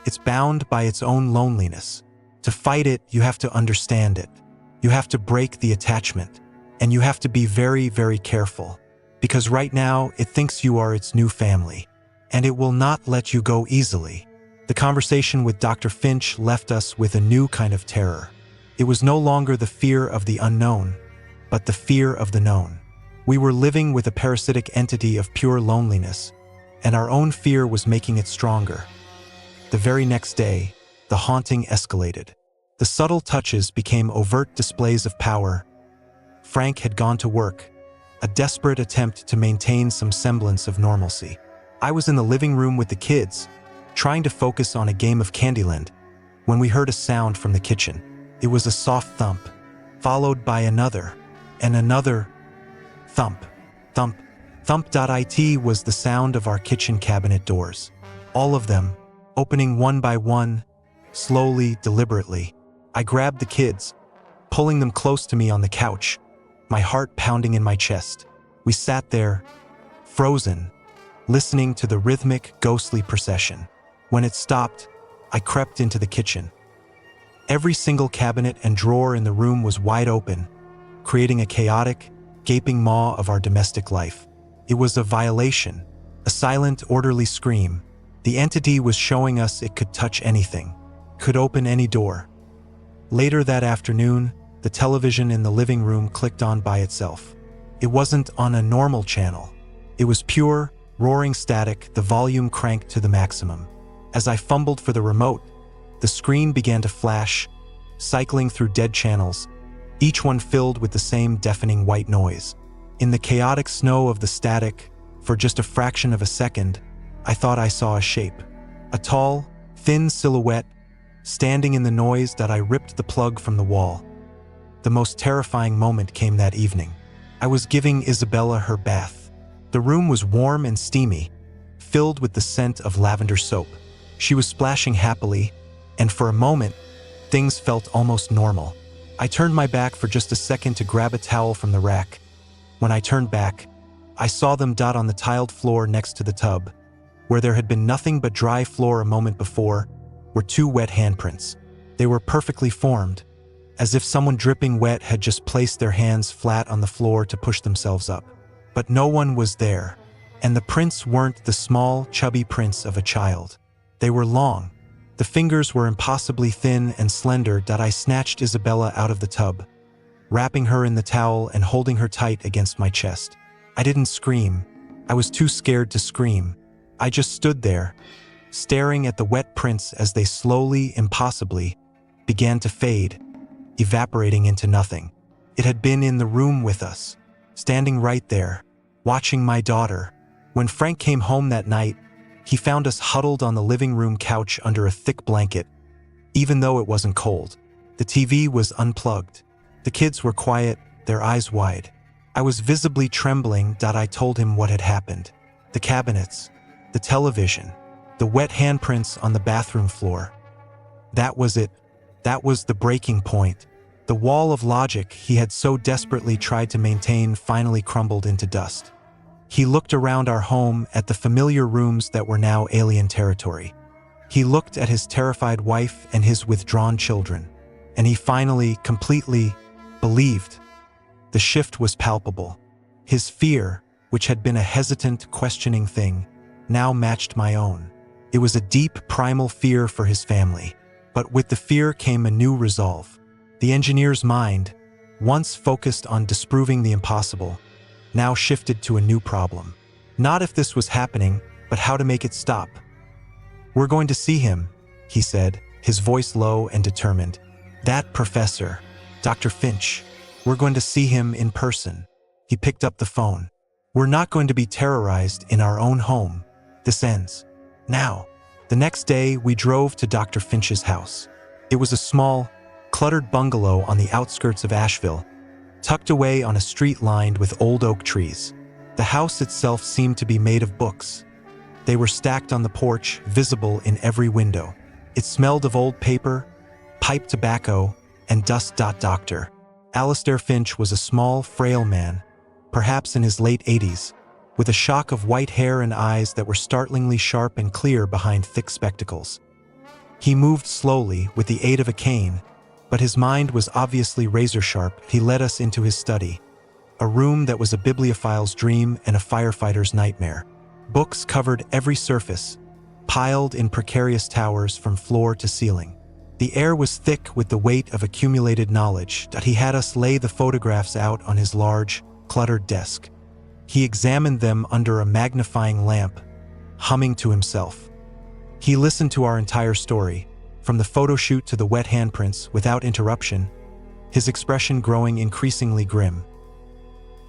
It's bound by its own loneliness. To fight it, you have to understand it. You have to break the attachment. And you have to be very, very careful. Because right now, it thinks you are its new family. And it will not let you go easily." The conversation with Dr. Finch left us with a new kind of terror. It was no longer the fear of the unknown, but the fear of the known. We were living with a parasitic entity of pure loneliness, and our own fear was making it stronger. The very next day, the haunting escalated. The subtle touches became overt displays of power. Frank had gone to work, a desperate attempt to maintain some semblance of normalcy. I was in the living room with the kids, trying to focus on a game of Candyland, when we heard a sound from the kitchen. It was a soft thump, followed by another, and another thump, thump. Thump.it was the sound of our kitchen cabinet doors. All of them, opening one by one, slowly, deliberately. I grabbed the kids, pulling them close to me on the couch, my heart pounding in my chest. We sat there, frozen, listening to the rhythmic, ghostly procession. When it stopped, I crept into the kitchen. Every single cabinet and drawer in the room was wide open, creating a chaotic, gaping maw of our domestic life. It was a violation, a silent, orderly scream. The entity was showing us it could touch anything, could open any door. Later that afternoon, the television in the living room clicked on by itself. It wasn't on a normal channel. It was pure, roaring static, the volume cranked to the maximum. As I fumbled for the remote, the screen began to flash, cycling through dead channels, each one filled with the same deafening white noise. In the chaotic snow of the static, for just a fraction of a second, I thought I saw a shape. A tall, thin silhouette, standing in the noise that I ripped the plug from the wall. The most terrifying moment came that evening. I was giving Isabella her bath. The room was warm and steamy, filled with the scent of lavender soap. She was splashing happily, and for a moment, things felt almost normal. I turned my back for just a second to grab a towel from the rack. When I turned back, I saw them dot on the tiled floor next to the tub. Where there had been nothing but dry floor a moment before, were 2 wet handprints. They were perfectly formed, as if someone dripping wet had just placed their hands flat on the floor to push themselves up. But no one was there, and the prints weren't the small, chubby prints of a child. They were long. The fingers were impossibly thin and slender. I snatched Isabella out of the tub, wrapping her in the towel and holding her tight against my chest. I didn't scream. I was too scared to scream. I just stood there, staring at the wet prints as they slowly, impossibly, began to fade, evaporating into nothing. It had been in the room with us, standing right there, watching my daughter. When Frank came home that night, he found us huddled on the living room couch under a thick blanket, even though it wasn't cold. The TV was unplugged. The kids were quiet, their eyes wide. I was visibly trembling. I told him what had happened. The cabinets, the television, the wet handprints on the bathroom floor. That was it. That was the breaking point. The wall of logic he had so desperately tried to maintain finally crumbled into dust. He looked around our home at the familiar rooms that were now alien territory. He looked at his terrified wife and his withdrawn children, and he finally, completely believed. The shift was palpable. His fear, which had been a hesitant, questioning thing, now matched my own. It was a deep, primal fear for his family. But with the fear came a new resolve. The engineer's mind, once focused on disproving the impossible, now shifted to a new problem. Not if this was happening, but how to make it stop. "We're going to see him," he said, his voice low and determined. "That professor, Dr. Finch. We're going to see him in person." He picked up the phone. "We're not going to be terrorized in our own home. This ends now." The next day, we drove to Dr. Finch's house. It was a small, cluttered bungalow on the outskirts of Asheville, tucked away on a street lined with old oak trees. The house itself seemed to be made of books. They were stacked on the porch, visible in every window. It smelled of old paper, pipe tobacco, and dust. Dr. Alistair Finch was a small, frail man, perhaps in his late 80s, with a shock of white hair and eyes that were startlingly sharp and clear behind thick spectacles. He moved slowly, with the aid of a cane, but his mind was obviously razor-sharp. He led us into his study, a room that was a bibliophile's dream and a firefighter's nightmare. Books covered every surface, piled in precarious towers from floor to ceiling. The air was thick with the weight of accumulated knowledge. He had us lay the photographs out on his large, cluttered desk. He examined them under a magnifying lamp, humming to himself. He listened to our entire story, from the photo shoot to the wet handprints, without interruption, his expression growing increasingly grim.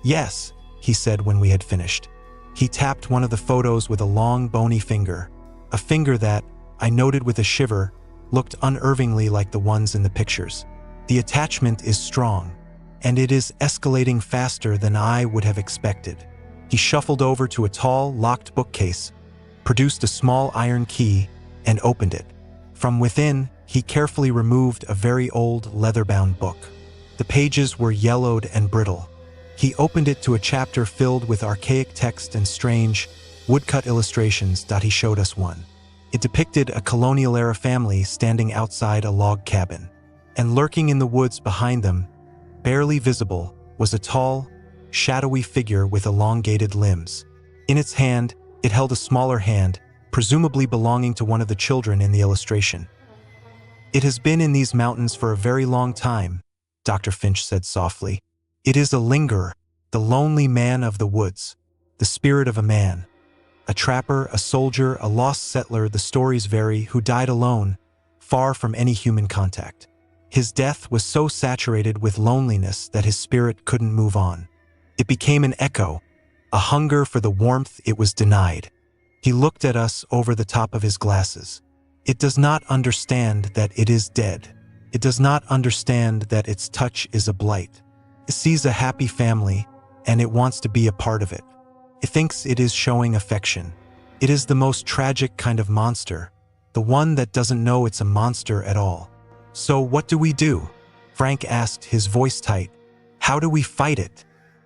"Yes," he said when we had finished. He tapped one of the photos with a long, bony finger, a finger that, I noted with a shiver, looked unervingly like the ones in the pictures. "The attachment is strong, and it is escalating faster than I would have expected." He shuffled over to a tall, locked bookcase, produced a small iron key, and opened it. From within, he carefully removed a very old, leather-bound book. The pages were yellowed and brittle. He opened it to a chapter filled with archaic text and strange, woodcut illustrations. He showed us one. It depicted a colonial-era family standing outside a log cabin, and lurking in the woods behind them, barely visible, was a tall, shadowy figure with elongated limbs. In its hand, it held a smaller hand, presumably belonging to one of the children in the illustration. "It has been in these mountains for a very long time," Dr. Finch said softly. "It is a lingerer, the lonely man of the woods, the spirit of a man. A trapper, a soldier, a lost settler, the stories vary, who died alone, far from any human contact. His death was so saturated with loneliness that his spirit couldn't move on. It became an echo, a hunger for the warmth it was denied." He looked at us over the top of his glasses. "It does not understand that it is dead. It does not understand that its touch is a blight. It sees a happy family, and it wants to be a part of it. It thinks it is showing affection. It is the most tragic kind of monster, the one that doesn't know it's a monster at all." "So what do we do?" Frank asked, his voice tight. "How do we fight it?"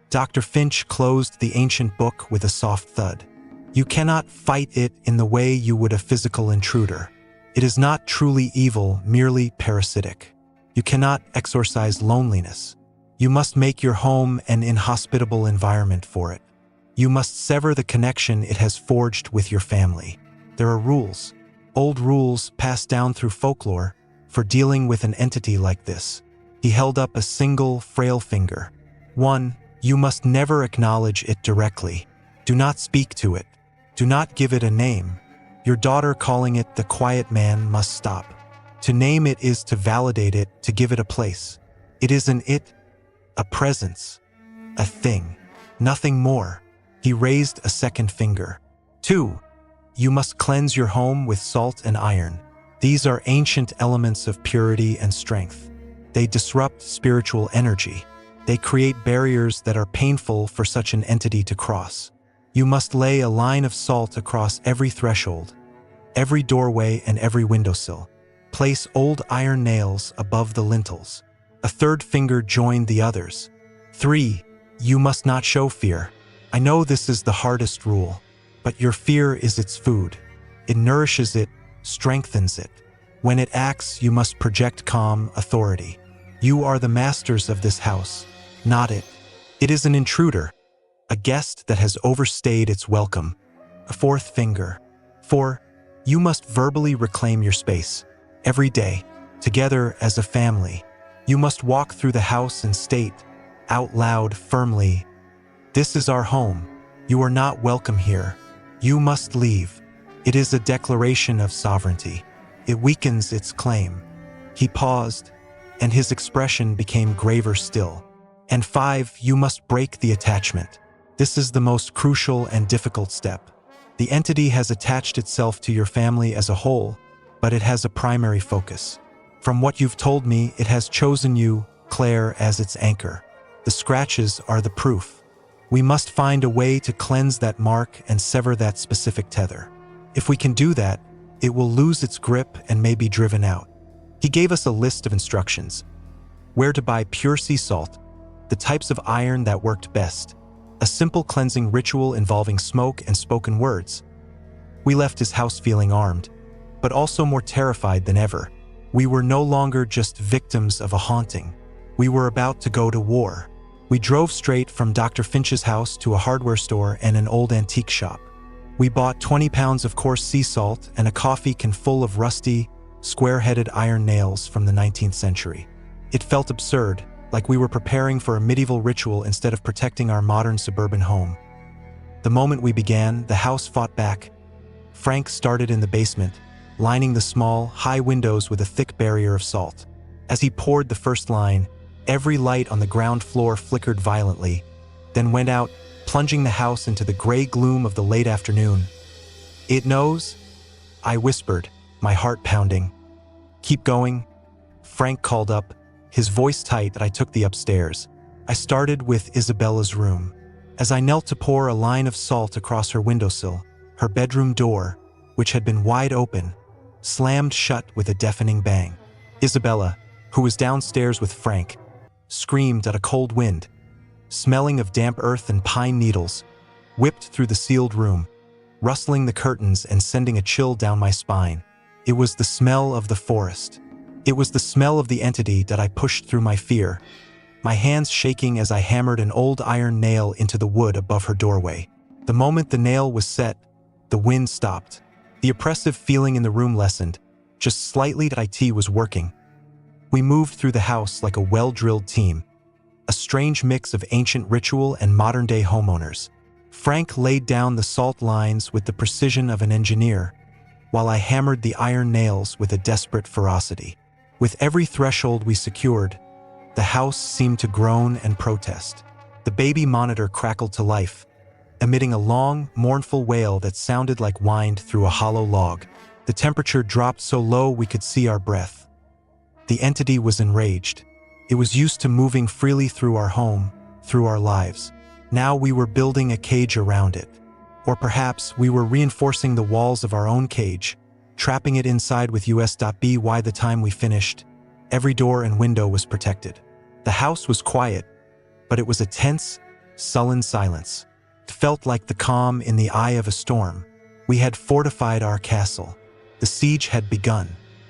Dr. Finch closed the ancient book with a soft thud. "You cannot fight it in the way you would a physical intruder. It is not truly evil, merely parasitic. You cannot exorcise loneliness. You must make your home an inhospitable environment for it. You must sever the connection it has forged with your family. There are rules, old rules passed down through folklore, for dealing with an entity like this." He held up a single, frail finger. "1. You must never acknowledge it directly. Do not speak to it. Do not give it a name. Your daughter calling it the quiet man must stop. To name it is to validate it, to give it a place. It is an it, a presence, a thing, nothing more." He raised a second finger. 2. You must cleanse your home with salt and iron. These are ancient elements of purity and strength. They disrupt spiritual energy. They create barriers that are painful for such an entity to cross. You must lay a line of salt across every threshold, every doorway and every windowsill. Place old iron nails above the lintels. A third finger joined the others. 3. You must not show fear. I know this is the hardest rule, but your fear is its food. It nourishes it, strengthens it. When it acts, you must project calm authority. You are the masters of this house, not it. It is an intruder, a guest that has overstayed its welcome. A fourth finger. 4. You must verbally reclaim your space. Every day, together as a family, you must walk through the house and state, out loud, firmly, "This is our home. You are not welcome here. You must leave." It is a declaration of sovereignty. It weakens its claim. He paused, and his expression became graver still. And 5. You must break the attachment. This is the most crucial and difficult step. The entity has attached itself to your family as a whole, but it has a primary focus. From what you've told me, it has chosen you, Claire, as its anchor. The scratches are the proof. We must find a way to cleanse that mark and sever that specific tether. If we can do that, it will lose its grip and may be driven out. He gave us a list of instructions. Where to buy pure sea salt, the types of iron that worked best, a simple cleansing ritual involving smoke and spoken words. We left his house feeling armed, but also more terrified than ever. We were no longer just victims of a haunting. We were about to go to war. We drove straight from Dr. Finch's house to a hardware store and an old antique shop. We bought 20 pounds of coarse sea salt and a coffee can full of rusty, square-headed iron nails from the 19th century. It felt absurd, like we were preparing for a medieval ritual instead of protecting our modern suburban home. The moment we began, the house fought back. Frank started in the basement, lining the small, high windows with a thick barrier of salt. As he poured the first line, every light on the ground floor flickered violently, then went out, plunging the house into the gray gloom of the late afternoon. "It knows?" I whispered, my heart pounding. "Keep going," Frank called up, his voice tight. That I took the upstairs. I started with Isabella's room. As I knelt to pour a line of salt across her windowsill, her bedroom door, which had been wide open, slammed shut with a deafening bang. Isabella, who was downstairs with Frank, screamed at a cold wind, smelling of damp earth and pine needles, whipped through the sealed room, rustling the curtains and sending a chill down my spine. It was the smell of the forest. It was the smell of the entity that I pushed through my fear, my hands shaking as I hammered an old iron nail into the wood above her doorway. The moment the nail was set, the wind stopped. The oppressive feeling in the room lessened, just slightly. That IT was working. We moved through the house like a well-drilled team, a strange mix of ancient ritual and modern-day homeowners. Frank laid down the salt lines with the precision of an engineer, while I hammered the iron nails with a desperate ferocity. With every threshold we secured, the house seemed to groan and protest. The baby monitor crackled to life, emitting a long, mournful wail that sounded like whined through a hollow log. The temperature dropped so low we could see our breath. The entity was enraged. It was used to moving freely through our home, through our lives. Now we were building a cage around it. Or perhaps we were reinforcing the walls of our own cage, trapping it inside with US.B. By the time we finished, every door and window was protected. The house was quiet, but it was a tense, sullen silence. It felt like the calm in the eye of a storm. We had fortified our castle. The siege had begun.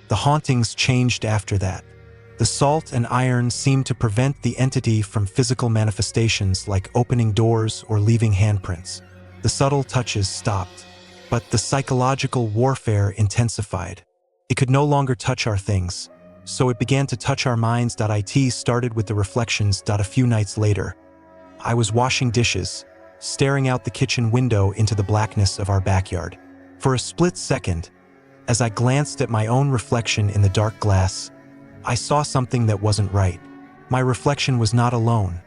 The hauntings changed after that. The salt and iron seemed to prevent the entity from physical manifestations like opening doors or leaving handprints. The subtle touches stopped, but the psychological warfare intensified. It could no longer touch our things, so it began to touch our minds. It started with the reflections. A few nights later, I was washing dishes, staring out the kitchen window into the blackness of our backyard. For a split second, as I glanced at my own reflection in the dark glass, I saw something that wasn't right. My reflection was not alone.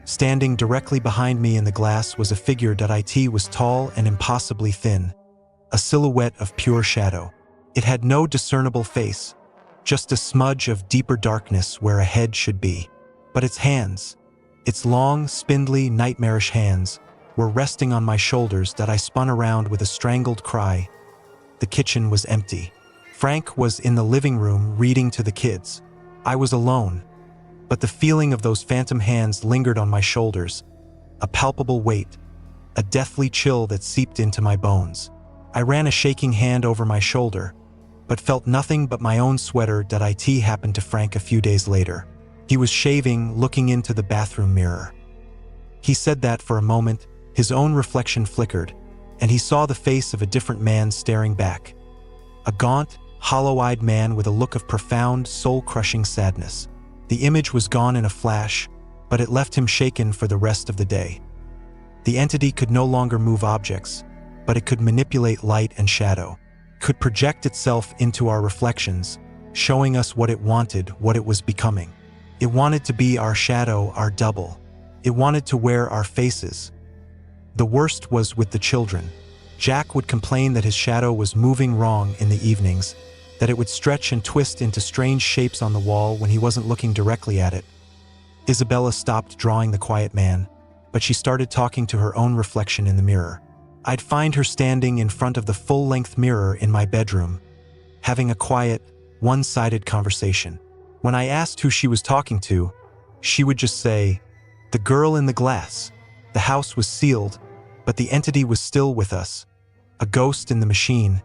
Standing directly behind me in the glass was a figure. It was tall and impossibly thin, a silhouette of pure shadow. It had no discernible face, just a smudge of deeper darkness where a head should be. But its hands, its long, spindly, nightmarish hands, were resting on my shoulders. I spun around with a strangled cry. The kitchen was empty. Frank was in the living room reading to the kids. I was alone. but the feeling of those phantom hands lingered on my shoulders, a palpable weight, a deathly chill that seeped into my bones. I ran a shaking hand over my shoulder, but felt nothing but my own sweater. It happened to Frank a few days later. He was shaving, looking into the bathroom mirror. He said that for a moment, his own reflection flickered, and he saw the face of a different man staring back. A gaunt, hollow-eyed man with a look of profound, soul-crushing sadness. The image was gone in a flash, but it left him shaken for the rest of the day. The entity could no longer move objects, but it could manipulate light and shadow, could project itself into our reflections, showing us what it wanted, what it was becoming. It wanted to be our shadow, our double. It wanted to wear our faces. The worst was with the children. Jack would complain that his shadow was moving wrong in the evenings, that it would stretch and twist into strange shapes on the wall when he wasn't looking directly at it. Isabella stopped drawing the quiet man, but she started talking to her own reflection in the mirror. I'd find her standing in front of the full-length mirror in my bedroom, having a quiet, one-sided conversation. When I asked who she was talking to, she would just say, "The girl in the glass." The house was sealed, but the entity was still with us. A ghost in the machine,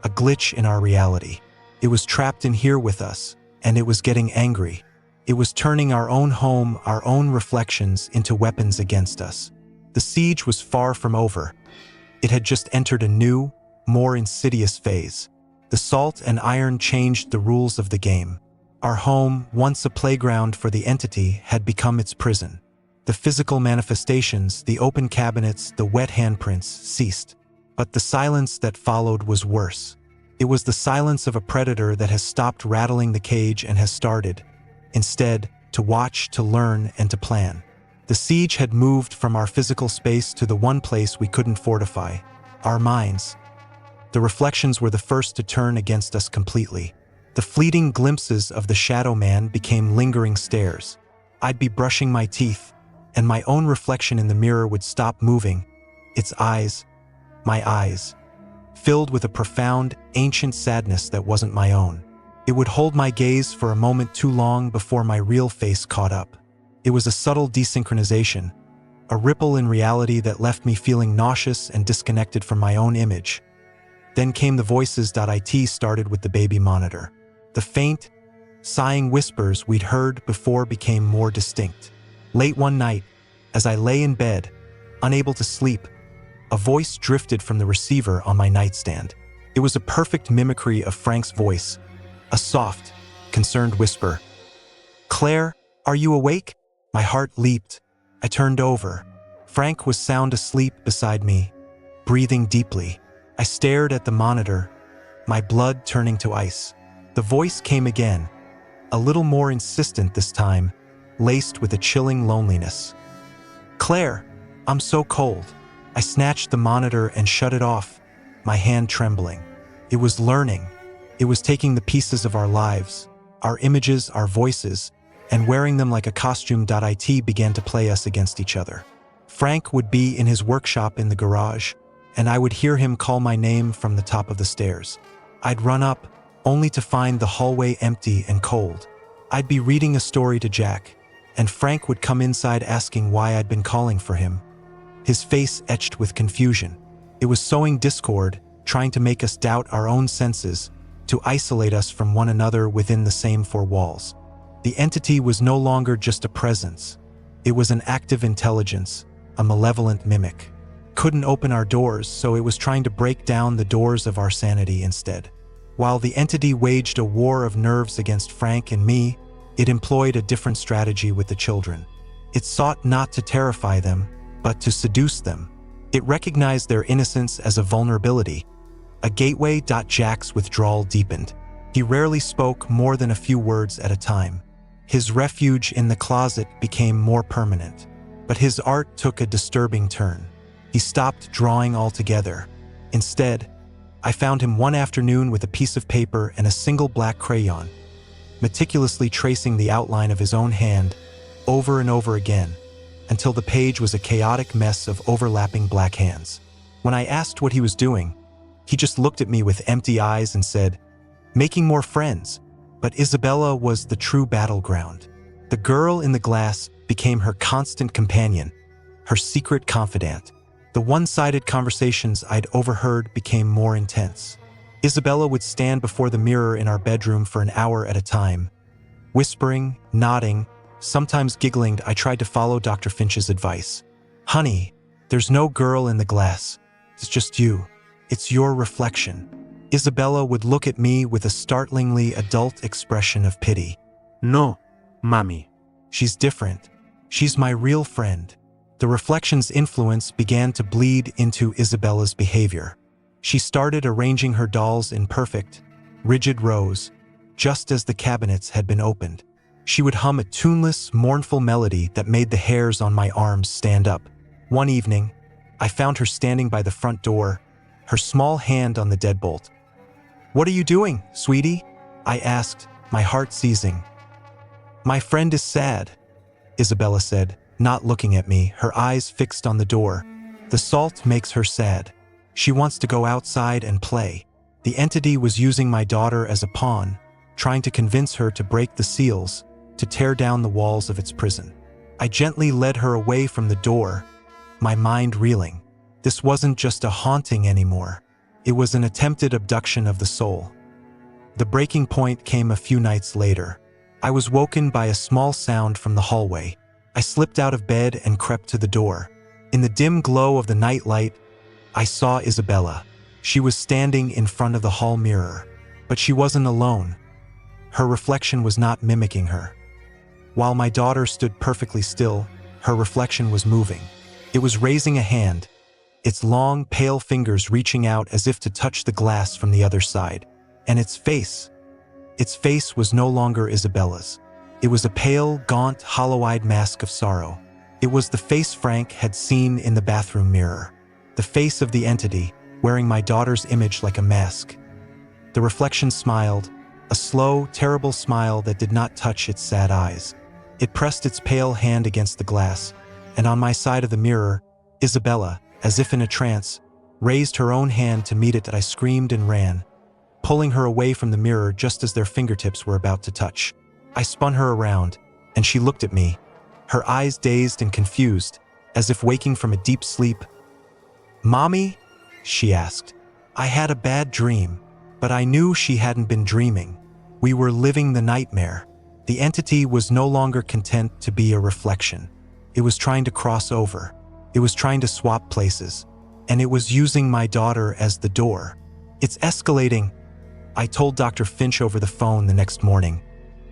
a glitch in our reality. It was trapped in here with us, and it was getting angry. It was turning our own home, our own reflections, into weapons against us. The siege was far from over. It had just entered a new, more insidious phase. The salt and iron changed the rules of the game. Our home, once a playground for the entity, had become its prison. The physical manifestations, the open cabinets, the wet handprints, ceased. But the silence that followed was worse. It was the silence of a predator that has stopped rattling the cage and has started, instead, to watch, to learn, and to plan. The siege had moved from our physical space to the one place we couldn't fortify, our minds. The reflections were the first to turn against us completely. The fleeting glimpses of the shadow man became lingering stares. I'd be brushing my teeth, and my own reflection in the mirror would stop moving. Its eyes, my eyes, filled with a profound, ancient sadness that wasn't my own. It would hold my gaze for a moment too long before my real face caught up. It was a subtle desynchronization, a ripple in reality that left me feeling nauseous and disconnected from my own image. Then came the voices. It started with the baby monitor. The faint, sighing whispers we'd heard before became more distinct. Late one night, as I lay in bed, unable to sleep, a voice drifted from the receiver on my nightstand. It was a perfect mimicry of Frank's voice, a soft, concerned whisper. "Claire, are you awake?" My heart leaped. I turned over. Frank was sound asleep beside me, breathing deeply. I stared at the monitor, my blood turning to ice. The voice came again, a little more insistent this time, laced with a chilling loneliness. "Claire, I'm so cold." I snatched the monitor and shut it off, my hand trembling. It was learning. It was taking the pieces of our lives, our images, our voices, and wearing them like a costume. It began to play us against each other. Frank would be in his workshop in the garage, and I would hear him call my name from the top of the stairs. I'd run up, only to find the hallway empty and cold. I'd be reading a story to Jack, and Frank would come inside asking why I'd been calling for him. His face etched with confusion. It was sowing discord, trying to make us doubt our own senses, to isolate us from one another within the same four walls. The entity was no longer just a presence. It was an active intelligence, a malevolent mimic. Couldn't open our doors, so it was trying to break down the doors of our sanity instead. While the entity waged a war of nerves against Frank and me, it employed a different strategy with the children. It sought not to terrify them, but to seduce them. It recognized their innocence as a vulnerability, a gateway. Jack's withdrawal deepened. He rarely spoke more than a few words at a time. His refuge in the closet became more permanent, but his art took a disturbing turn. He stopped drawing altogether. Instead, I found him one afternoon with a piece of paper and a single black crayon, meticulously tracing the outline of his own hand over and over again, until the page was a chaotic mess of overlapping black hands. When I asked what he was doing, he just looked at me with empty eyes and said, "Making more friends." But Isabella was the true battleground. The girl in the glass became her constant companion, her secret confidant. The one-sided conversations I'd overheard became more intense. Isabella would stand before the mirror in our bedroom for an hour at a time, whispering, nodding, sometimes giggling. I tried to follow Dr. Finch's advice. "Honey, there's no girl in the glass. It's just you. It's your reflection." Isabella would look at me with a startlingly adult expression of pity. No, Mami. "She's different. She's my real friend." The reflection's influence began to bleed into Isabella's behavior. She started arranging her dolls in perfect, rigid rows, just as the cabinets had been opened. She would hum a tuneless, mournful melody that made the hairs on my arms stand up. One evening, I found her standing by the front door, her small hand on the deadbolt. "What are you doing, sweetie?" I asked, my heart seizing. "My friend is sad," Isabella said, not looking at me, her eyes fixed on the door. "The salt makes her sad. She wants to go outside and play." The entity was using my daughter as a pawn, trying to convince her to break the seals, to tear down the walls of its prison. I gently led her away from the door, my mind reeling. This wasn't just a haunting anymore. It was an attempted abduction of the soul. The breaking point came a few nights later. I was woken by a small sound from the hallway. I slipped out of bed and crept to the door. In the dim glow of the night light, I saw Isabella. She was standing in front of the hall mirror, but she wasn't alone. Her reflection was not mimicking her. While my daughter stood perfectly still, her reflection was moving. It was raising a hand, its long, pale fingers reaching out as if to touch the glass from the other side. And its face was no longer Isabella's. It was a pale, gaunt, hollow-eyed mask of sorrow. It was the face Frank had seen in the bathroom mirror. The face of the entity, wearing my daughter's image like a mask. The reflection smiled, a slow, terrible smile that did not touch its sad eyes. It pressed its pale hand against the glass, and on my side of the mirror, Isabella, as if in a trance, raised her own hand to meet it. I screamed and ran, pulling her away from the mirror just as their fingertips were about to touch. I spun her around, and she looked at me, her eyes dazed and confused, as if waking from a deep sleep. "Mommy?" she asked. I had a bad dream, but I knew she hadn't been dreaming. We were living the nightmare. The entity was no longer content to be a reflection. It was trying to cross over. It was trying to swap places, and it was using my daughter as the door. "It's escalating," I told Dr. Finch over the phone the next morning,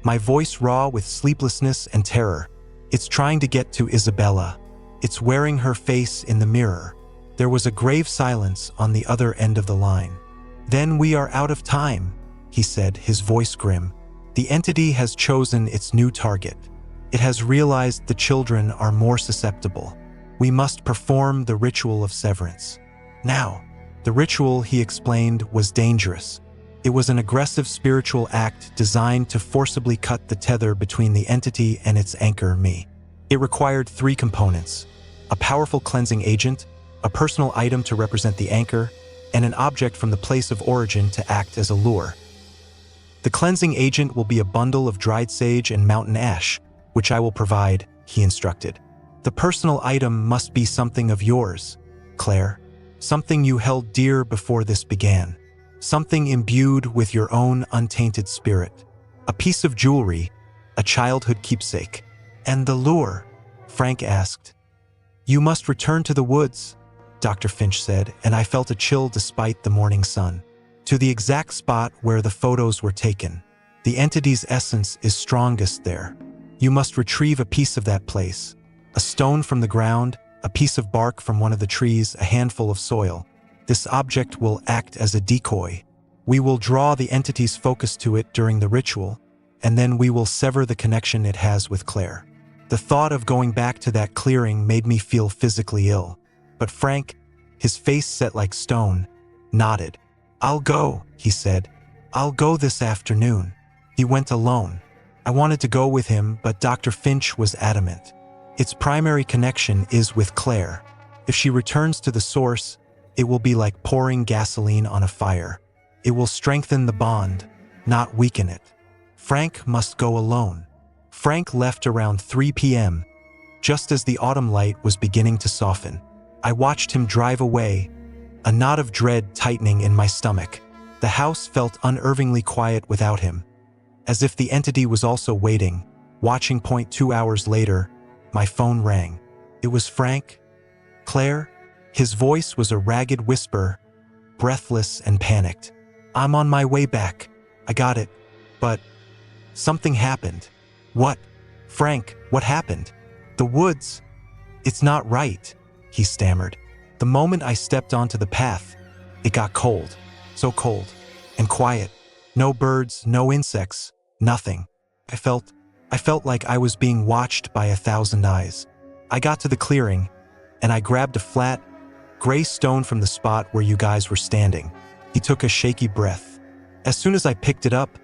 my voice raw with sleeplessness and terror. "It's trying to get to Isabella. It's wearing her face in the mirror." There was a grave silence on the other end of the line. "Then we are out of time," he said, his voice grim. "The entity has chosen its new target. It has realized the children are more susceptible. We must perform the ritual of severance. Now." The ritual, he explained, was dangerous. It was an aggressive spiritual act designed to forcibly cut the tether between the entity and its anchor, me. It required 3 components: a powerful cleansing agent, a personal item to represent the anchor, and an object from the place of origin to act as a lure. "The cleansing agent will be a bundle of dried sage and mountain ash, which I will provide," he instructed. "The personal item must be something of yours, Claire, something you held dear before this began. Something imbued with your own untainted spirit. A piece of jewelry, a childhood keepsake." "And the lure?" Frank asked. "You must return to the woods," Dr. Finch said, and I felt a chill despite the morning sun. "To the exact spot where the photos were taken. The entity's essence is strongest there. You must retrieve a piece of that place. A stone from the ground, a piece of bark from one of the trees, a handful of soil. This object will act as a decoy. We will draw the entity's focus to it during the ritual, and then we will sever the connection it has with Claire." The thought of going back to that clearing made me feel physically ill. But Frank, his face set like stone, nodded. "I'll go," he said. "I'll go this afternoon." He went alone. I wanted to go with him, but Dr. Finch was adamant. Its primary connection is with Claire. If she returns to the source, it will be like pouring gasoline on a fire. It will strengthen the bond, not weaken it. Frank must go alone. Frank left around 3 p.m., just as the autumn light was beginning to soften. I watched him drive away, a knot of dread tightening in my stomach. The house felt unnervingly quiet without him, as if the entity was also waiting, watching. 2 hours later, my phone rang. It was Frank. Claire? His voice was a ragged whisper, breathless and panicked. I'm on my way back. I got it. But something happened. What? Frank, what happened? The woods. It's not right, he stammered. The moment I stepped onto the path, it got cold. So cold. And quiet. No birds, no insects, nothing. I felt like I was being watched by 1,000 eyes. I got to the clearing, and I grabbed a flat, gray stone from the spot where you guys were standing. He took a shaky breath. As soon as I picked it up,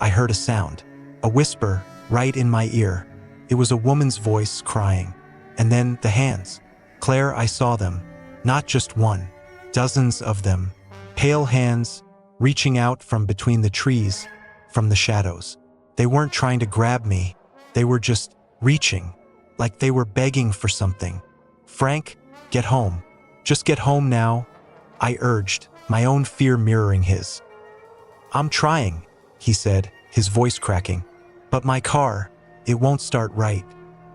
I heard a sound. A whisper, right in my ear. It was a woman's voice crying. And then the hands. Claire, I saw them. Not just one. Dozens of them. Pale hands, reaching out from between the trees, from the shadows. They weren't trying to grab me. They were just reaching, like they were begging for something. Frank, get home. Just get home now, I urged, my own fear mirroring his. I'm trying, he said, his voice cracking. But my car, it won't start right.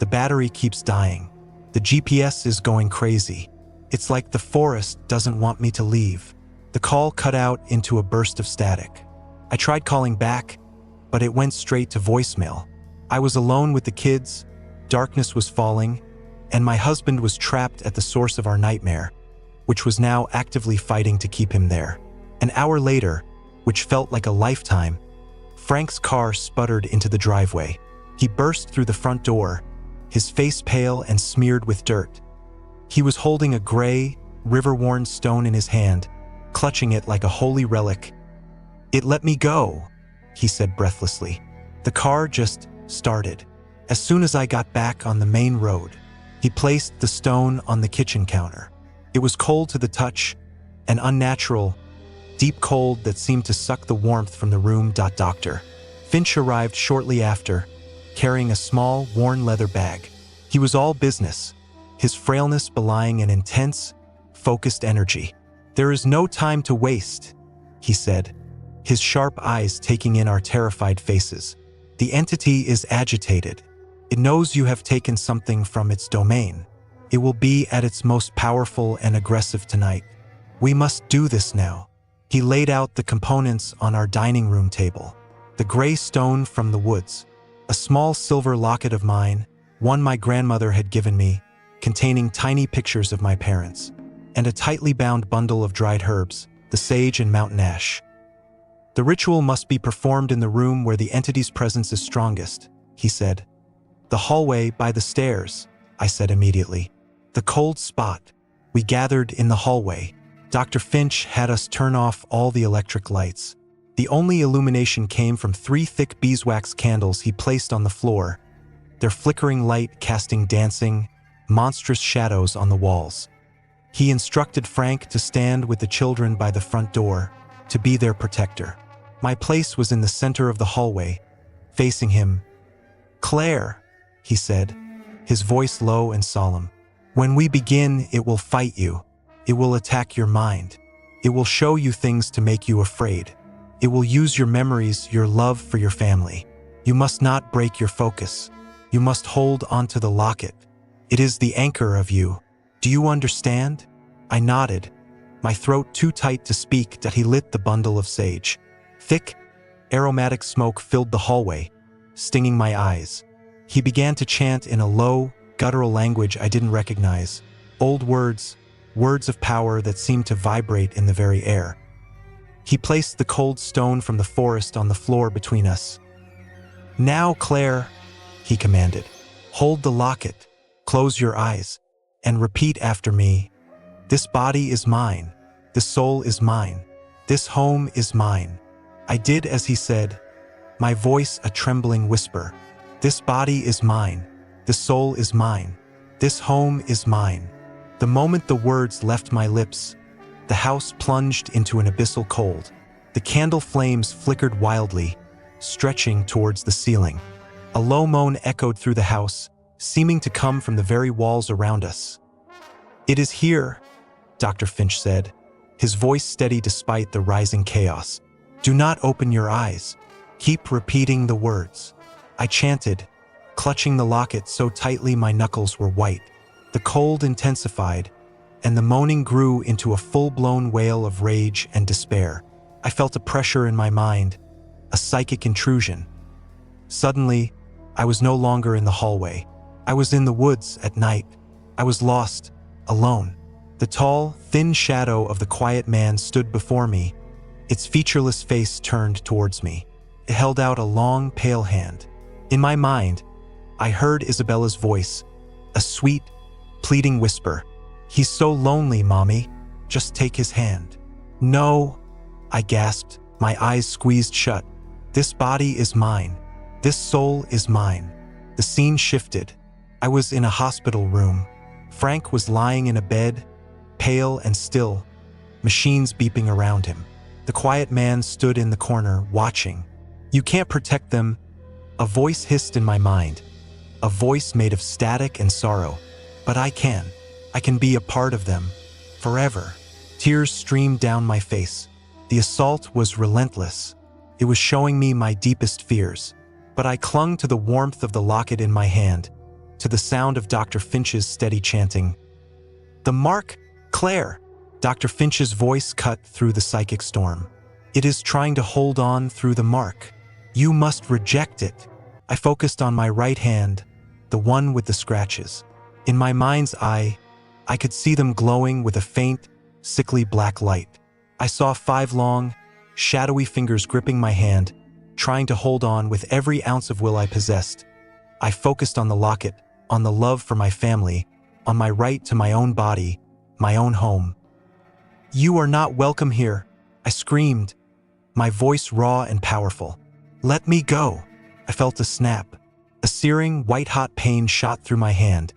The battery keeps dying. The GPS is going crazy. It's like the forest doesn't want me to leave. The call cut out into a burst of static. I tried calling back, but it went straight to voicemail. I was alone with the kids, darkness was falling, and my husband was trapped at the source of our nightmare, which was now actively fighting to keep him there. An hour later, which felt like a lifetime, Frank's car sputtered into the driveway. He burst through the front door, his face pale and smeared with dirt. He was holding a gray, river-worn stone in his hand, clutching it like a holy relic. It let me go, he said breathlessly. The car just started. As soon as I got back on the main road, he placed the stone on the kitchen counter. It was cold to the touch, an unnatural, deep cold that seemed to suck the warmth from the room. Dr. Finch arrived shortly after, carrying a small, worn leather bag. He was all business, his frailness belying an intense, focused energy. There is no time to waste, he said, his sharp eyes taking in our terrified faces. The entity is agitated. It knows you have taken something from its domain. It will be at its most powerful and aggressive tonight. We must do this now. He laid out the components on our dining room table. The gray stone from the woods, a small silver locket of mine, one my grandmother had given me, containing tiny pictures of my parents, and a tightly bound bundle of dried herbs, the sage and mountain ash. The ritual must be performed in the room where the entity's presence is strongest, he said. The hallway by the stairs, I said immediately. The cold spot. We gathered in the hallway. Dr. Finch had us turn off all the electric lights. The only illumination came from 3 thick beeswax candles he placed on the floor, their flickering light casting dancing, monstrous shadows on the walls. He instructed Frank to stand with the children by the front door, to be their protector. My place was in the center of the hallway, facing him. Claire, he said, his voice low and solemn. When we begin, it will fight you. It will attack your mind. It will show you things to make you afraid. It will use your memories, your love for your family. You must not break your focus. You must hold onto the locket. It is the anchor of you. Do you understand? I nodded, my throat too tight to speak. That he lit the bundle of sage. Thick, aromatic smoke filled the hallway, stinging my eyes. He began to chant in a low, guttural language I didn't recognize. Old words, words of power that seemed to vibrate in the very air. He placed the cold stone from the forest on the floor between us. Now, Claire, he commanded, hold the locket, close your eyes, and repeat after me. This body is mine. This soul is mine. This home is mine. I did as he said, my voice a trembling whisper. This body is mine. This soul is mine. This home is mine. The moment the words left my lips, the house plunged into an abyssal cold. The candle flames flickered wildly, stretching towards the ceiling. A low moan echoed through the house, seeming to come from the very walls around us. "It is here," Dr. Finch said, his voice steady despite the rising chaos. "Do not open your eyes. Keep repeating the words." I chanted, clutching the locket so tightly my knuckles were white. The cold intensified, and the moaning grew into a full-blown wail of rage and despair. I felt a pressure in my mind, a psychic intrusion. Suddenly, I was no longer in the hallway. I was in the woods at night. I was lost, alone. The tall, thin shadow of the quiet man stood before me, its featureless face turned towards me. It held out a long, pale hand. In my mind, I heard Isabella's voice, a sweet, pleading whisper. "He's so lonely, Mommy. Just take his hand." "No," I gasped, my eyes squeezed shut. "This body is mine. This soul is mine." The scene shifted. I was in a hospital room. Frank was lying in a bed, pale and still, machines beeping around him. The quiet man stood in the corner, watching. "You can't protect them," a voice hissed in my mind, a voice made of static and sorrow. "But I can. I can be a part of them, forever." Tears streamed down my face. The assault was relentless. It was showing me my deepest fears. But I clung to the warmth of the locket in my hand, to the sound of Dr. Finch's steady chanting. "The mark, Claire!" Dr. Finch's voice cut through the psychic storm. "It is trying to hold on through the mark. You must reject it." I focused on my right hand, the one with the scratches. In my mind's eye, I could see them glowing with a faint, sickly black light. I saw 5 long, shadowy fingers gripping my hand, trying to hold on with every ounce of will I possessed. I focused on the locket, on the love for my family, on my right to my own body, my own home. "You are not welcome here," I screamed, my voice raw and powerful. "Let me go." I felt a snap. A searing, white-hot pain shot through my hand,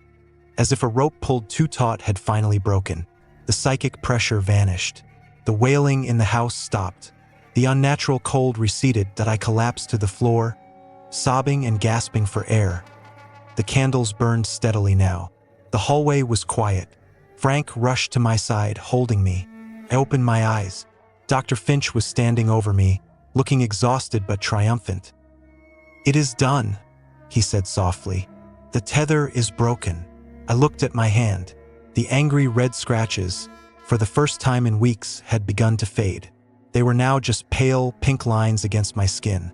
as if a rope pulled too taut had finally broken. The psychic pressure vanished. The wailing in the house stopped. The unnatural cold receded that I collapsed to the floor, sobbing and gasping for air. The candles burned steadily now. The hallway was quiet. Frank rushed to my side, holding me. I opened my eyes. Dr. Finch was standing over me, looking exhausted but triumphant. "It is done," he said softly. "The tether is broken." I looked at my hand. The angry red scratches, for the first time in weeks, had begun to fade. They were now just pale, pink lines against my skin.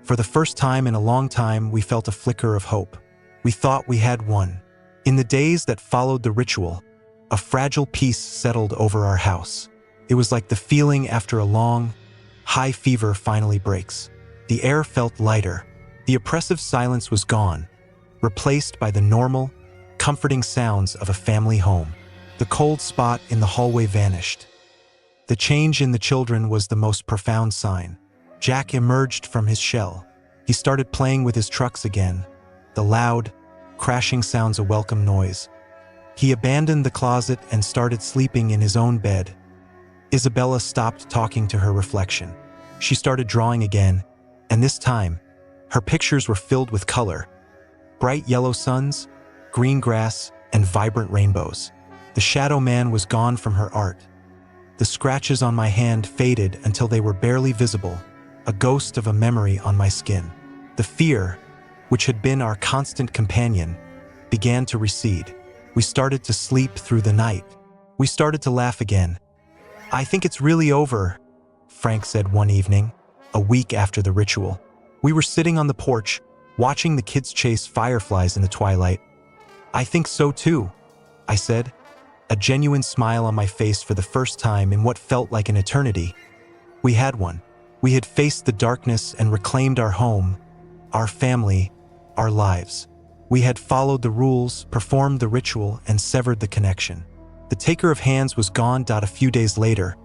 For the first time in a long time, we felt a flicker of hope. We thought we had won. In the days that followed the ritual, a fragile peace settled over our house. It was like the feeling after a long, high fever finally breaks. The air felt lighter. The oppressive silence was gone, replaced by the normal, comforting sounds of a family home. The cold spot in the hallway vanished. The change in the children was the most profound sign. Jack emerged from his shell. He started playing with his trucks again, the loud, crashing sounds a welcome noise. He abandoned the closet and started sleeping in his own bed. Isabella stopped talking to her reflection. She started drawing again, and this time, her pictures were filled with color. Bright yellow suns, green grass, and vibrant rainbows. The shadow man was gone from her art. The scratches on my hand faded until they were barely visible, a ghost of a memory on my skin. The fear, which had been our constant companion, began to recede. We started to sleep through the night. We started to laugh again. "I think it's really over," Frank said one evening, a week after the ritual. We were sitting on the porch, watching the kids chase fireflies in the twilight. "I think so too," I said, a genuine smile on my face for the first time in what felt like an eternity. We had one. We had faced the darkness and reclaimed our home, our family, our lives. We had followed the rules, performed the ritual, and severed the connection. The taker of hands was gone. A few days later,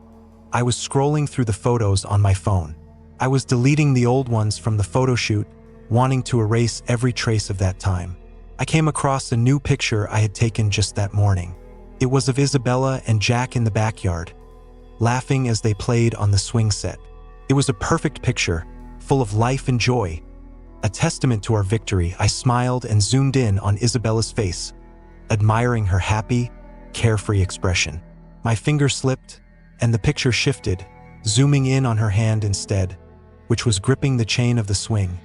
I was scrolling through the photos on my phone. I was deleting the old ones from the photo shoot, wanting to erase every trace of that time. I came across a new picture I had taken just that morning. It was of Isabella and Jack in the backyard, laughing as they played on the swing set. It was a perfect picture, full of life and joy. A testament to our victory, I smiled and zoomed in on Isabella's face, admiring her happy, carefree expression. My finger slipped, and the picture shifted, zooming in on her hand instead, which was gripping the chain of the swing.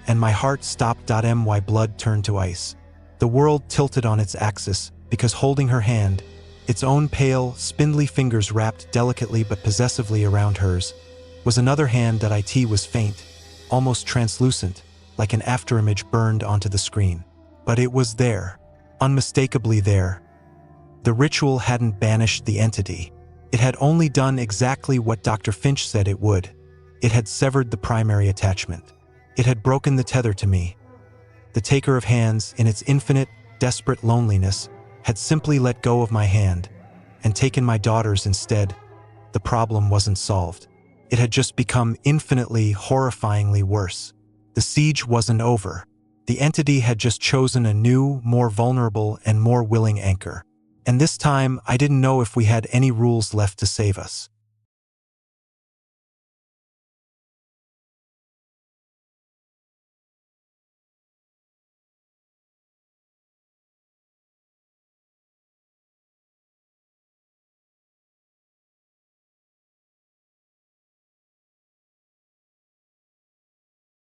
And my heart stopped. My blood turned to ice. The world tilted on its axis, because holding her hand, its own pale, spindly fingers wrapped delicately but possessively around hers, was another hand that was faint, almost translucent, like an afterimage burned onto the screen. But it was there, unmistakably there. The ritual hadn't banished the entity. It had only done exactly what Dr. Finch said it would. It had severed the primary attachment. It had broken the tether to me. The taker of hands, in its infinite, desperate loneliness, had simply let go of my hand and taken my daughter's instead. The problem wasn't solved. It had just become infinitely, horrifyingly worse. The siege wasn't over. The entity had just chosen a new, more vulnerable, and more willing anchor. And this time, I didn't know if we had any rules left to save us.